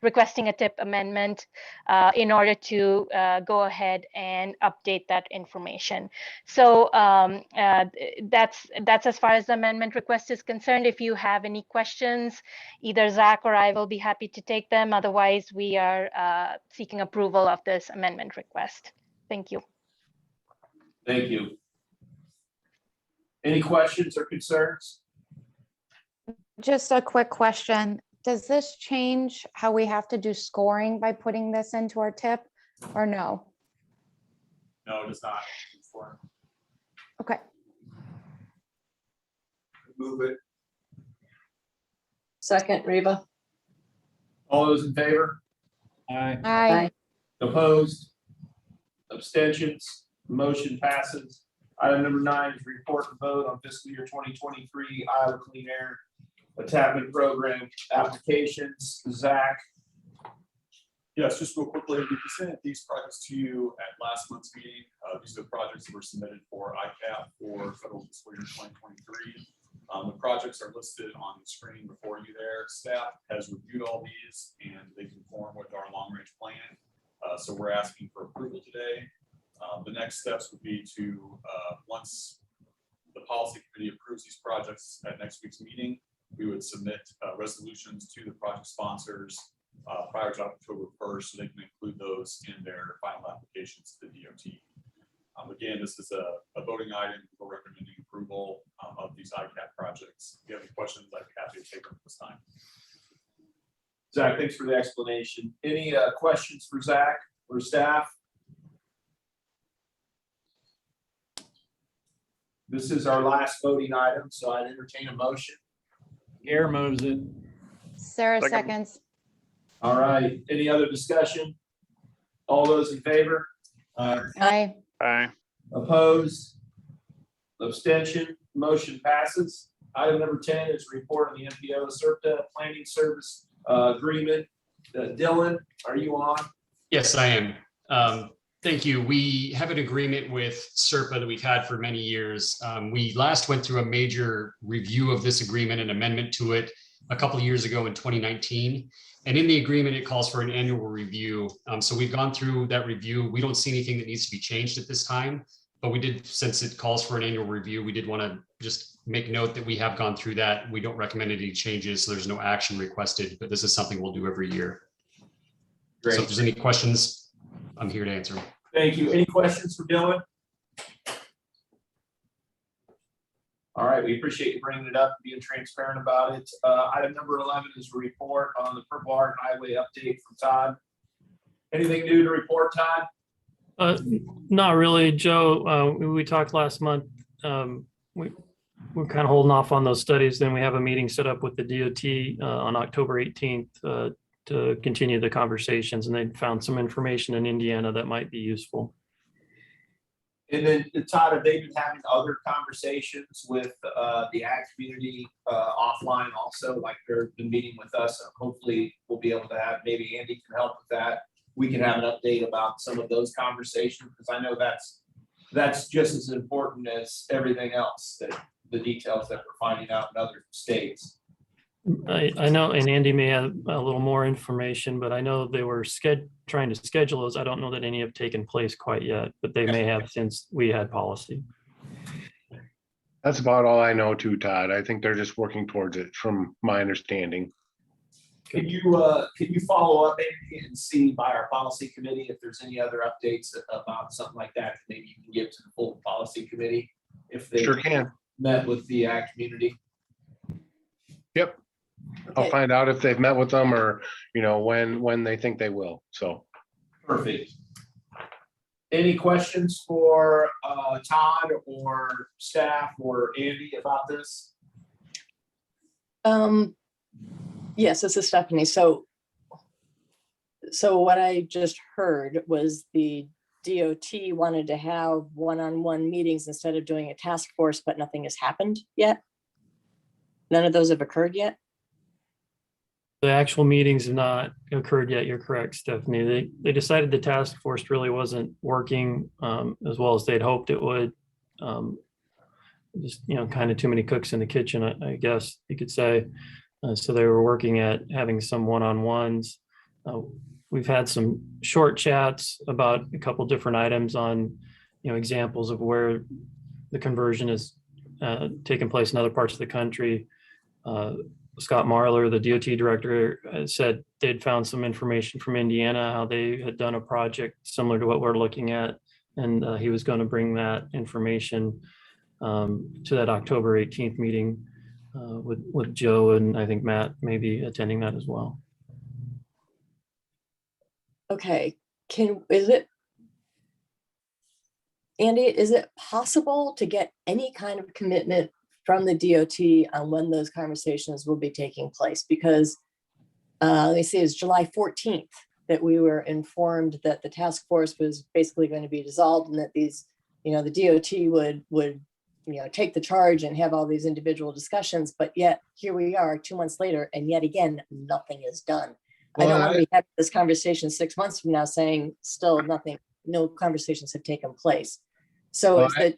requesting a tip amendment in order to go ahead and update that information. So that's as far as the amendment request is concerned. If you have any questions, either Zach or I will be happy to take them. Otherwise, we are seeking approval of this amendment request. Thank you. Thank you. Any questions or concerns? Just a quick question. Does this change how we have to do scoring by putting this into our tip or no? No, it does not. Okay. Move it. Second, Reba. All those in favor? Aye. Aye. Opposed? Abstentions? Motion passes. Item number 9 is report and vote on fiscal year 2023 Iowa Clean Air Adaptation Program applications. Zach? Yes, just real quickly, we presented these projects to you at last month's meeting. These are the projects that were submitted for ICAP for federal fiscal year 2023. The projects are listed on the screen before you there. Staff has reviewed all these and they conform with our long-range plan. So we're asking for approval today. The next steps would be to, once the policy committee approves these projects at next week's meeting, we would submit resolutions to the project sponsors prior to October 1st, so they can include those in their final applications to the DOT. Again, this is a voting item for recommending approval of these ICAP projects. If you have any questions, I'd be happy to take them at this time. Zach, thanks for the explanation. Any questions for Zach or staff? This is our last voting item, so I'd entertain a motion. Gare moves it. Sarah seconds. All right, any other discussion? All those in favor? Aye. Aye. Opposed? Abstention? Motion passes. Item number 10 is report on the MPO SERPTA Planning Service Agreement. Dylan, are you on? Yes, I am. Thank you. We have an agreement with SERPA that we've had for many years. We last went through a major review of this agreement and amendment to it a couple of years ago in 2019. And in the agreement, it calls for an annual review. So we've gone through that review. We don't see anything that needs to be changed at this time, but we did, since it calls for an annual review, we did want to just make note that we have gone through that. We don't recommend any changes, so there's no action requested, but this is something we'll do every year. Great. So if there's any questions, I'm here to answer them. Thank you. Any questions for Dylan? All right, we appreciate you bringing it up and being transparent about it. Item number 11 is a report on the Purple Heart Highway update from Todd. Anything new to report, Todd? Not really, Joe. We talked last month. We're kind of holding off on those studies. Then we have a meeting set up with the DOT on October 18th to continue the conversations, and they found some information in Indiana that might be useful. And then Todd, have they been having other conversations with the ag community offline also, like they've been meeting with us? Hopefully we'll be able to have, maybe Andy can help with that. We can have an update about some of those conversations, because I know that's just as important as everything else, that the details that we're finding out in other states. I know, and Andy may have a little more information, but I know they were trying to schedule those. I don't know that any have taken place quite yet, but they may have since we had policy. That's about all I know too, Todd. I think they're just working towards it from my understanding. Can you follow up, Andy, and see by our policy committee if there's any other updates about something like that that maybe you can give to the full policy committee if they Sure can. met with the ag community? Yep. Okay. I'll find out if they've met with them or, when they think they will. So. Perfect. Any questions for Todd or staff or Andy about this? Yes, this is Stephanie. So what I just heard was the DOT wanted to have one-on-one meetings instead of doing a task force, but nothing has happened yet. None of those have occurred yet. The actual meetings have not occurred yet. You're correct, Stephanie. They decided the task force really wasn't working as well as they'd hoped it would. Just, kind of too many cooks in the kitchen, I guess you could say. So they were working at having some one-on-ones. We've had some short chats about a couple different items on, examples of where the conversion is taking place in other parts of the country. Scott Marler, the DOT director, said they'd found some information from Indiana, how they had done a project similar to what we're looking at. And he was going to bring that information to that October 18th meeting with Joe, and I think Matt may be attending that as well. Okay, Andy, is it possible to get any kind of commitment from the DOT on when those conversations will be taking place? Because let me see, it's July 14th that we were informed that the task force was basically going to be dissolved and that these, the DOT would take the charge and have all these individual discussions. But yet here we are 2 months later, and yet again, nothing is done. I don't want to be having this conversation 6 months from now saying still nothing, no conversations have taken place. So Well, it's that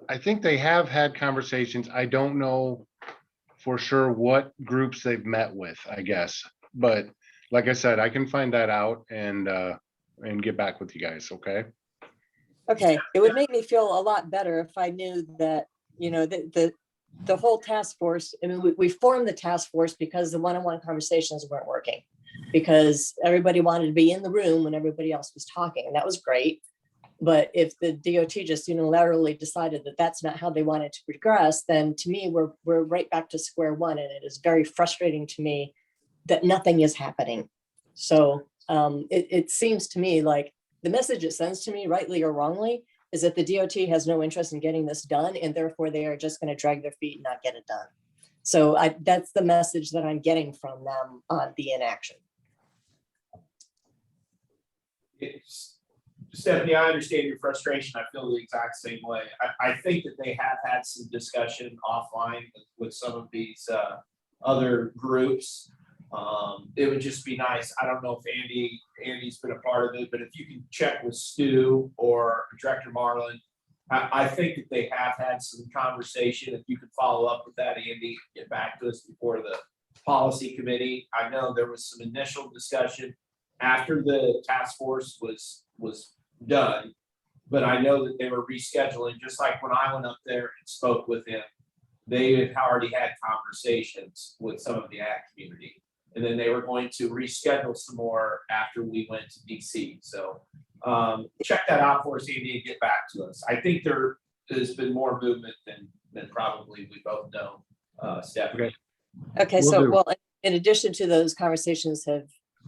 I think they have had conversations. I don't know for sure what groups they've met with, I guess. But like I said, I can find that out and get back with you guys, okay? Okay, it would make me feel a lot better if I knew that, the whole task force, I mean, we formed the task force because the one-on-one conversations weren't working, because everybody wanted to be in the room when everybody else was talking, and that was great. But if the DOT just unilaterally decided that that's not how they wanted to progress, then to me, we're right back to square one, and it is very frustrating to me that nothing is happening. So it seems to me like the message it sends to me, rightly or wrongly, is that the DOT has no interest in getting this done, and therefore they are just going to drag their feet and not get it done. So that's the message that I'm getting from them on the inaction. Stephanie, I understand your frustration. I feel the exact same way. I think that they have had some discussion offline with some of these other groups. It would just be nice. I don't know if Andy's been a part of it, but if you can check with Stu or Director Marlin, I think that they have had some conversation. If you could follow up with that, Andy, get back to us before the policy committee. I know there was some initial discussion after the task force was done, but I know that they were rescheduling, just like when I went up there and spoke with him, they had already had conversations with some of the ag community. And then they were going to reschedule some more after we went to DC. So check that out for us, Andy, and get back to us. I think there has been more movement than probably we both know, Stephanie. Okay, well, in addition to those conversations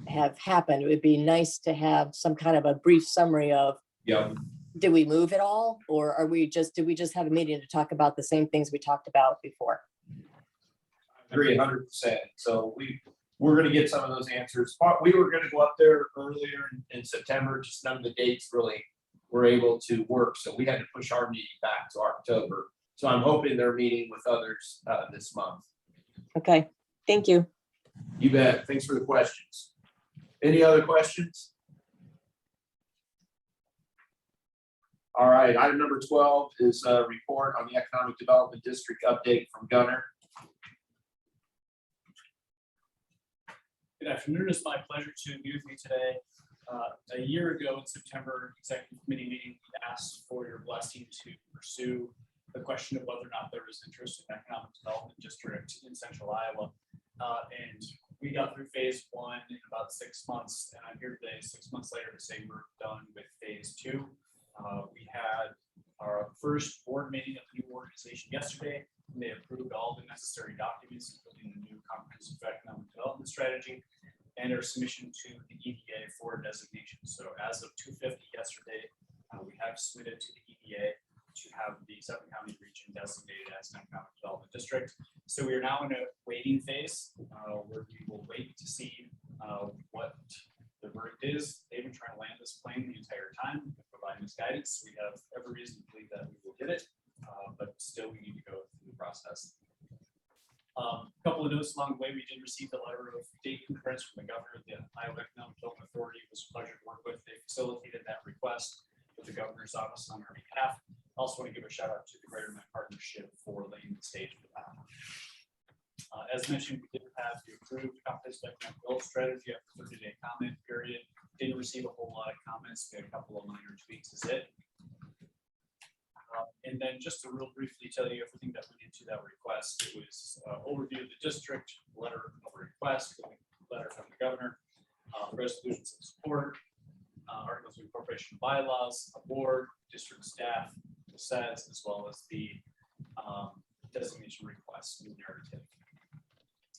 have happened, it would be nice to have some kind of a brief summary of, did we move at all? Or did we just have a meeting to talk about the same things we talked about before? I agree 100%. So we're going to get some of those answers. We were going to go up there earlier in September, just none of the dates really were able to work. So we had to push our meeting back to October. So I'm hoping they're meeting with others this month. Okay, thank you. You bet. Thanks for the questions. Any other questions? All right, item number 12 is a report on the Economic Development District update from Gunner. Good afternoon. It's my pleasure to be with you today. A year ago in September, executive committee meeting, we asked for your blessing to pursue the question of whether or not there was interest in economic development district in central Iowa. And we got through phase 1 in about 6 months. And I'm here today, 6 months later, to say we're done with phase 2. We had our first board meeting of the new organization yesterday. They approved all the necessary documents, including the new comprehensive economic development strategy. and our submission to the EDA for designation. So as of 2:50 yesterday, we have submitted to the EDA to have the Suffolk County region designated as an economic development district. So we are now in a waiting phase where we will wait to see what the verdict is. They've been trying to land this plane the entire time, providing us guidance. We have every reason to believe that we will get it, but still we need to go through the process. A couple of notes along the way, we did receive the letter of date concurrence from the governor. The Iowa Economic Development Authority was a pleasure to work with. They facilitated that request with the governor's office on our behalf. I also want to give a shout out to the Greater Met Partnership for laying the stage for that. As mentioned, we did have the approved comprehensive economic development strategy after 30-day comment period. Didn't receive a whole lot of comments. We had a couple of minor tweaks is it. And then just to real briefly tell you everything that went into that request, it was overview of the district, letter of request, letter from the governor, resolutions of support, articles of incorporation bylaws, a board, district staff, the SEDS, as well as the designation request in the narrative.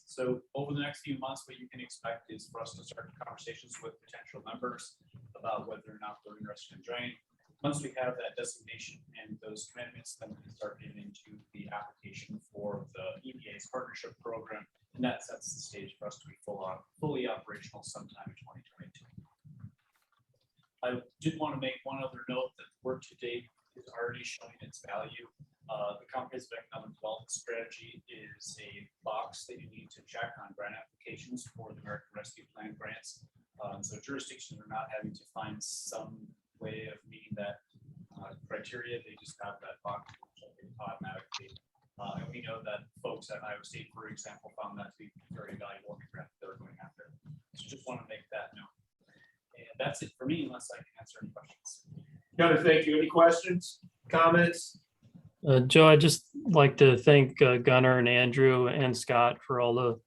So over the next few months, what you can expect is for us to start conversations with potential members about whether or not they're interested in joining. Once we have that designation and those commitments, then we can start getting into the application for the EDA's partnership program, and that sets the stage for us to be fully operational sometime in 2022. I did want to make one other note that work to date is already showing its value. The comprehensive economic development strategy is a box that you need to check on grant applications for the American Rescue Plan grants. So jurisdictions are not having to find some way of meeting that criteria. They just have that box automatically. And we know that folks at Iowa State, for example, found that to be very valuable in the grant they're going after. So just want to make that note. And that's it for me, unless I can answer any questions. Gunnar, thank you. Any questions, comments? Joe, I'd just like to thank Gunnar and Andrew and Scott for all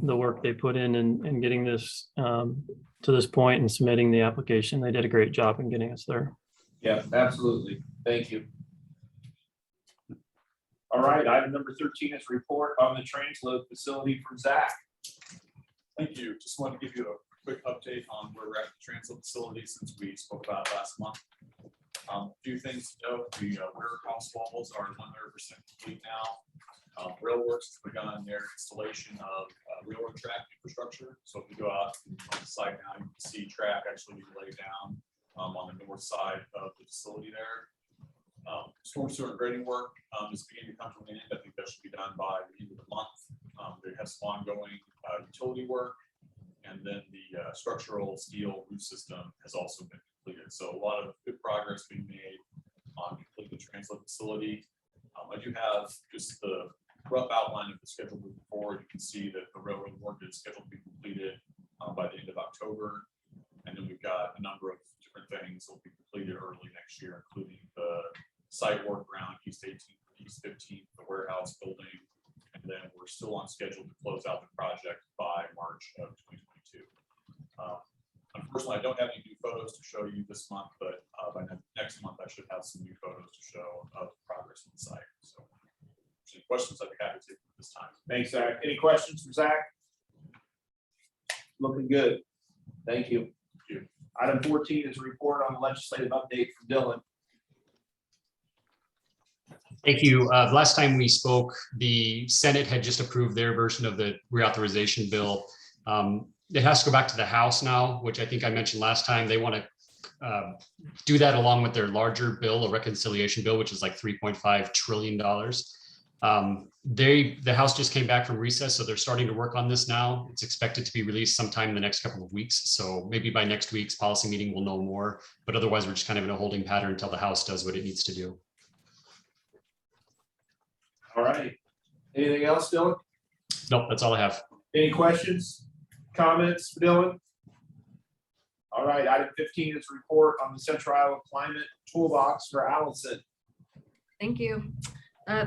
the work they put in getting this to this point and submitting the application. They did a great job in getting us there. Yeah, absolutely. Thank you. All right, item number 13 is report on the transload facility from Zach. Thank you. Just wanted to give you a quick update on where we're at the transload facility since we spoke about it last month. A few things to note: the warehouse walls are 100% complete now. Railworks has begun their installation of railroad track infrastructure. So if you go out on the site now, you can see track actually laid down on the north side of the facility there. Storm sewer and grading work is beginning to come to an end. I think that should be done by the end of the month. They have some ongoing utility work, and then the structural steel roof system has also been completed. So a lot of good progress being made on completing the transload facility. I do have just the rough outline of the schedule moving forward. You can see that the railroad work is scheduled to be completed by the end of October. And then we've got a number of different things that will be completed early next year, including the site work around East 18th, East 15th, the warehouse building. And then we're still on schedule to close out the project by March of 2022. Unfortunately, I don't have any new photos to show you this month, but by next month, I should have some new photos to show of progress on the site. So, any questions, I'd be happy to take this time. Thanks, Zach. Any questions for Zach? Looking good. Thank you. Item 14 is a report on the legislative update from Dylan. Thank you. Last time we spoke, the Senate had just approved their version of the reauthorization bill. It has to go back to the House now, which I think I mentioned last time. They want to do that along with their larger bill, a reconciliation bill, which is like $3.5 trillion. The House just came back from recess, so they're starting to work on this now. It's expected to be released sometime in the next couple of weeks. So maybe by next week's policy meeting, we'll know more. But otherwise, we're just kind of in a holding pattern until the House does what it needs to do. All right. Anything else, Dylan? Nope, that's all I have. Any questions, comments for Dylan? All right, item 15 is a report on the Central Iowa Climate Toolbox for Allison. Thank you.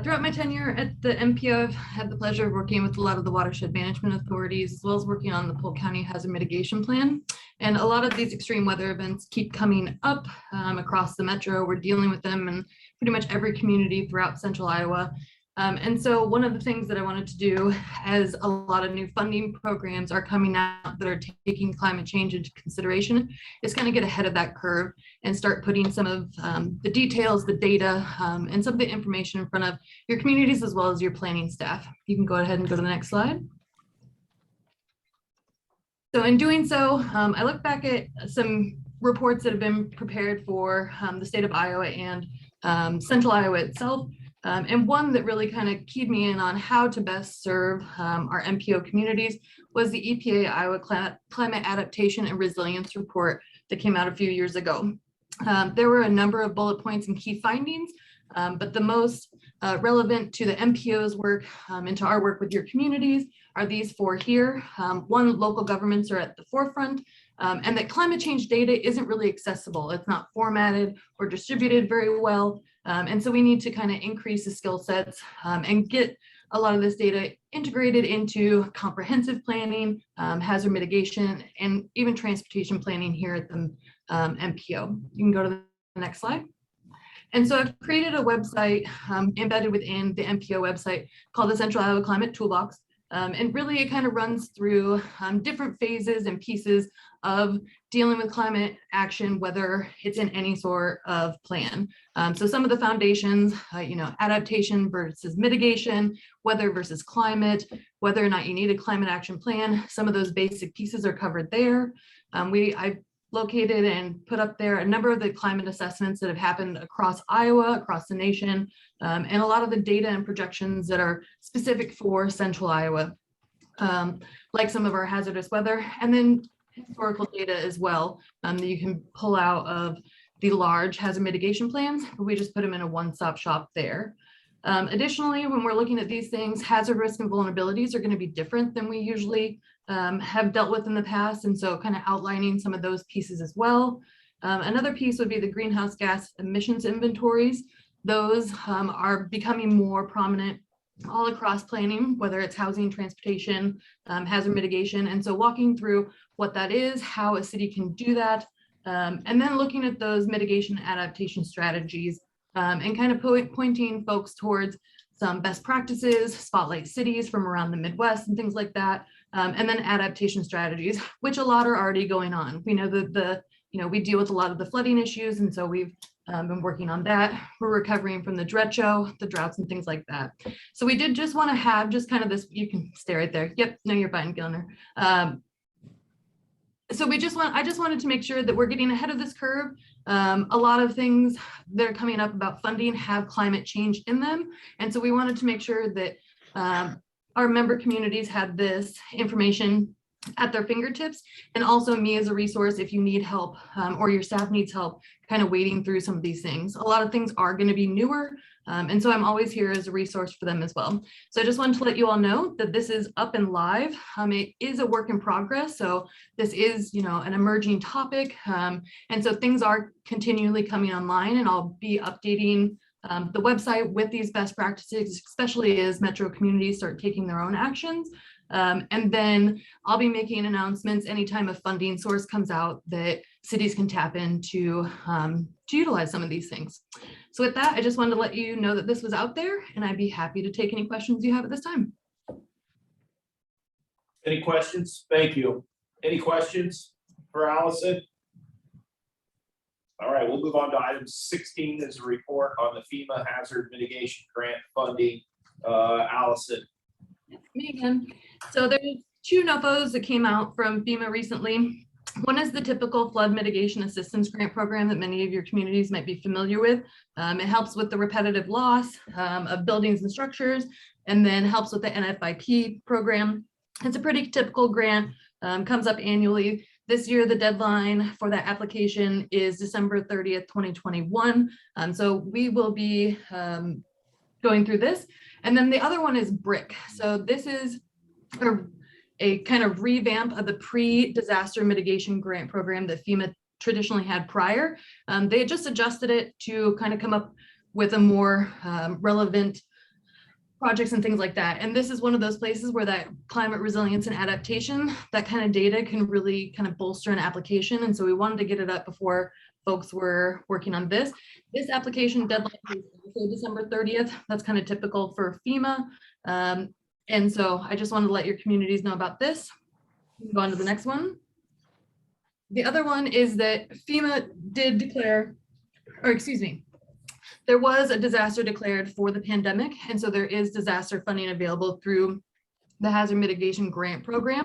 Throughout my tenure at the MPO, I've had the pleasure of working with a lot of the watershed management authorities, as well as working on the Polk County Hazard Mitigation Plan. And a lot of these extreme weather events keep coming up across the metro. We're dealing with them in pretty much every community throughout Central Iowa. And so one of the things that I wanted to do, as a lot of new funding programs are coming out that are taking climate change into consideration, is kind of get ahead of that curve and start putting some of the details, the data, and some of the information in front of your communities as well as your planning staff. You can go ahead and go to the next slide. So in doing so, I look back at some reports that have been prepared for the state of Iowa and central Iowa itself. And one that really kind of keyed me in on how to best serve our MPO communities was the EPA Iowa Climate Adaptation and Resilience Report that came out a few years ago. There were a number of bullet points and key findings, but the most relevant to the MPO's work and to our work with your communities are these four here. One, local governments are at the forefront, and that climate change data isn't really accessible. It's not formatted or distributed very well. And so we need to kind of increase the skill sets and get a lot of this data integrated into comprehensive planning, hazard mitigation, and even transportation planning here at the MPO. You can go to the next slide. And so I've created a website embedded within the MPO website called the Central Iowa Climate Toolbox. And really it kind of runs through different phases and pieces of dealing with climate action, whether it's in any sort of plan. So some of the foundations, adaptation versus mitigation, weather versus climate, whether or not you need a climate action plan, some of those basic pieces are covered there. I've located and put up there a number of the climate assessments that have happened across Iowa, across the nation, and a lot of the data and projections that are specific for central Iowa, like some of our hazardous weather, and then historical data as well that you can pull out of the large hazard mitigation plans, but we just put them in a one-stop shop there. Additionally, when we're looking at these things, hazard risk and vulnerabilities are going to be different than we usually have dealt with in the past. And so kind of outlining some of those pieces as well. Another piece would be the greenhouse gas emissions inventories. Those are becoming more prominent all across planning, whether it's housing, transportation, hazard mitigation. And so walking through what that is, how a city can do that, and then looking at those mitigation adaptation strategies and kind of pointing folks towards some best practices, spotlight cities from around the Midwest and things like that. And then adaptation strategies, which a lot are already going on. We know that we deal with a lot of the flooding issues. And so we've been working on that. We're recovering from the derecho, the droughts and things like that. So we did just want to have just kind of this, you can stay right there. Yep, no, you're fine, Gilner. So I just wanted to make sure that we're getting ahead of this curve. A lot of things that are coming up about funding have climate change in them. And so we wanted to make sure that our member communities had this information at their fingertips, and also me as a resource if you need help or your staff needs help kind of wading through some of these things. A lot of things are going to be newer, and so I'm always here as a resource for them as well. So I just wanted to let you all know that this is up and live. It is a work in progress, so this is an emerging topic, and so things are continually coming online, and I'll be updating the website with these best practices, especially as metro communities start taking their own actions. And then I'll be making announcements anytime a funding source comes out that cities can tap into to utilize some of these things. So with that, I just wanted to let you know that this was out there, and I'd be happy to take any questions you have at this time. Any questions? Thank you. Any questions for Allison? All right, we'll move on to item 16 is a report on the FEMA hazard mitigation grant funding. Allison. Me again. So there's two NOFOs that came out from FEMA recently. One is the typical flood mitigation assistance grant program that many of your communities might be familiar with. It helps with the repetitive loss of buildings and structures, and then helps with the NFIP program. It's a pretty typical grant, comes up annually. This year, the deadline for that application is December 30th, 2021. So we will be going through this. And then the other one is BRIC. So this is a kind of revamp of the pre-disaster mitigation grant program that FEMA traditionally had prior. They had just adjusted it to kind of come up with a more relevant projects and things like that. And this is one of those places where that climate resilience and adaptation, that kind of data can really kind of bolster an application. And so we wanted to get it up before folks were working on this. This application deadline is also December 30th. That's kind of typical for FEMA. And so I just wanted to let your communities know about this. We can go on to the next one. The other one is that FEMA did declare, or excuse me, there was a disaster declared for the pandemic. And so there is disaster funding available through the Hazard Mitigation Grant Program.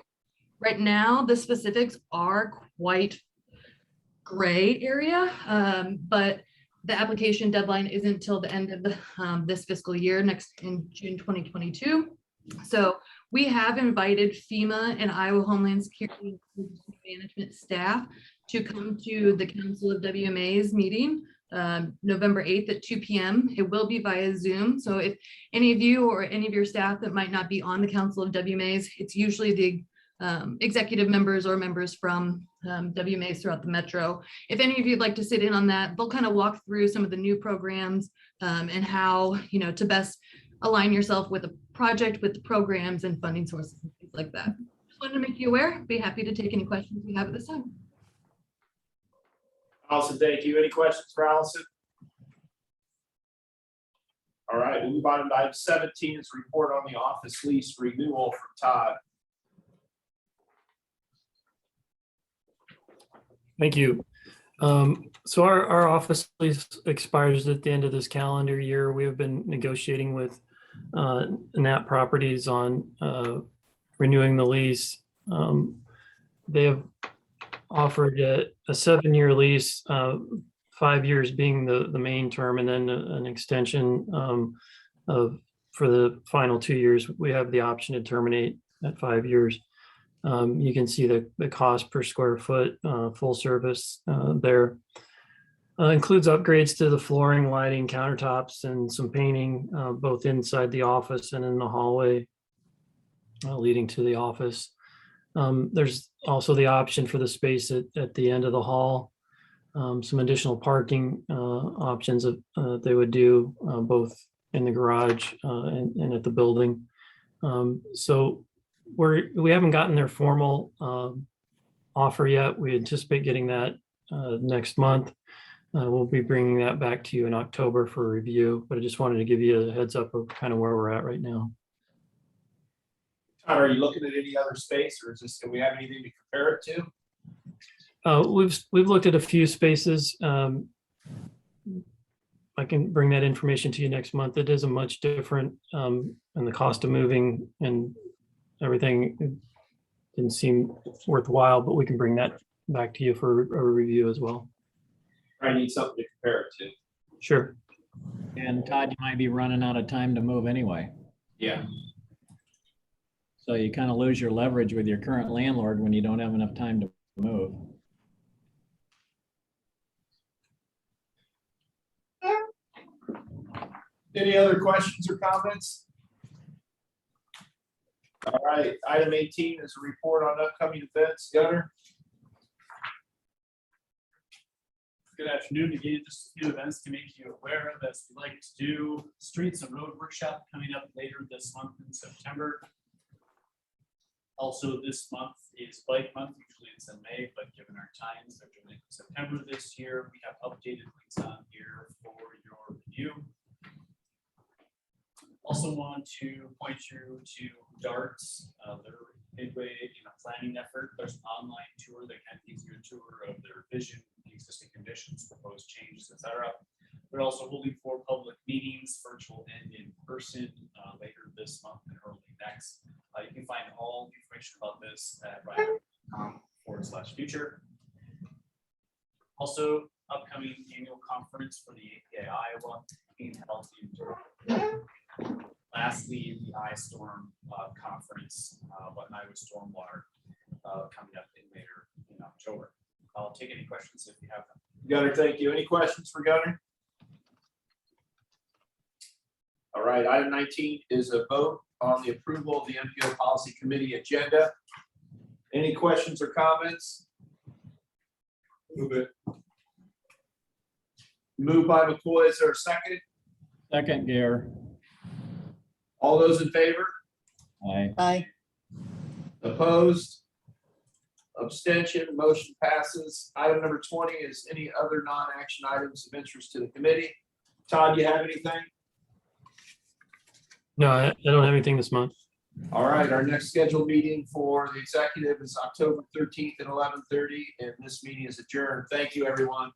Right now, the specifics are quite gray area, but the application deadline isn't until the end of the, this fiscal year, next in June 2022. So we have invited FEMA and Iowa Homeland Security Management staff to come to the Council of WMA's meeting November 8th at 2 p.m. It will be via Zoom. So if any of you or any of your staff that might not be on the Council of WMA's, it's usually the executive members or members from WMA's throughout the metro. If any of you'd like to sit in on that, they'll kind of walk through some of the new programs and how, you know, to best align yourself with a project, with the programs and funding sources and things like that. Just wanted to make you aware. Be happy to take any questions you have at this time. Allison, thank you. Any questions for Allison? All right, we'll move on to item 17. It's a report on the office lease renewal from Todd. Thank you. So our office lease expires at the end of this calendar year. We have been negotiating with Nat Properties on renewing the lease. They have offered a 7-year lease, 5 years being the main term, and then an extension for the final 2 years. We have the option to terminate at 5 years. You can see the cost per square foot, full service there. Includes upgrades to the flooring, lighting, countertops, and some painting, both inside the office and in the hallway leading to the office. There's also the option for the space at the end of the hall. Some additional parking options that they would do both in the garage and at the building. So we haven't gotten their formal offer yet. We anticipate getting that next month. We'll be bringing that back to you in October for review, but I just wanted to give you a heads up of kind of where we're at right now. Todd, are you looking at any other space, or is this, do we have anything to compare it to? We've looked at a few spaces. I can bring that information to you next month. It is a much different, and the cost of moving and everything didn't seem worthwhile, but we can bring that back to you for a review as well. I need something to compare it to. Sure. And Todd, you might be running out of time to move anyway. Yeah. So you kind of lose your leverage with your current landlord when you don't have enough time to move. Any other questions or comments? All right, item 18 is a report on upcoming events. Gunner? Good afternoon. Again, just a few events to make you aware of as we like to do. Streets and Road Workshop coming up later this month in September. Also, this month is Bike Month. Usually it's in May, but given our times, they're doing it in September this year. We have updated links on here for your review. Also want to point you to DARTS, their midway planning effort. There's an online tour that kind of gives you a tour of their vision, the existing conditions, proposed changes, etc. We're also holding 4 public meetings, virtual and in person, later this month and early next. You can find all the information about this at ryder.com/future. Also, upcoming annual conference for the APA Iowa being held in lastly, the iStorm conference, Iowa Stormwater, coming up later in October. I'll take any questions if you have them. Gunner, thank you. Any questions for Gunner? All right, item 19 is a vote on the approval of the MPO Policy Committee agenda. Any questions or comments? Move it. Moved by McCoy. Is there a second? Second, Gare. All those in favor? Aye. Opposed? Abstention, motion passes. Item number 20 is any other non-action items of interest to the committee. Todd, do you have anything? No, I don't have anything this month. All right, our next scheduled meeting for the executive is October 13th at 11:30, and this meeting is adjourned. Thank you, everyone.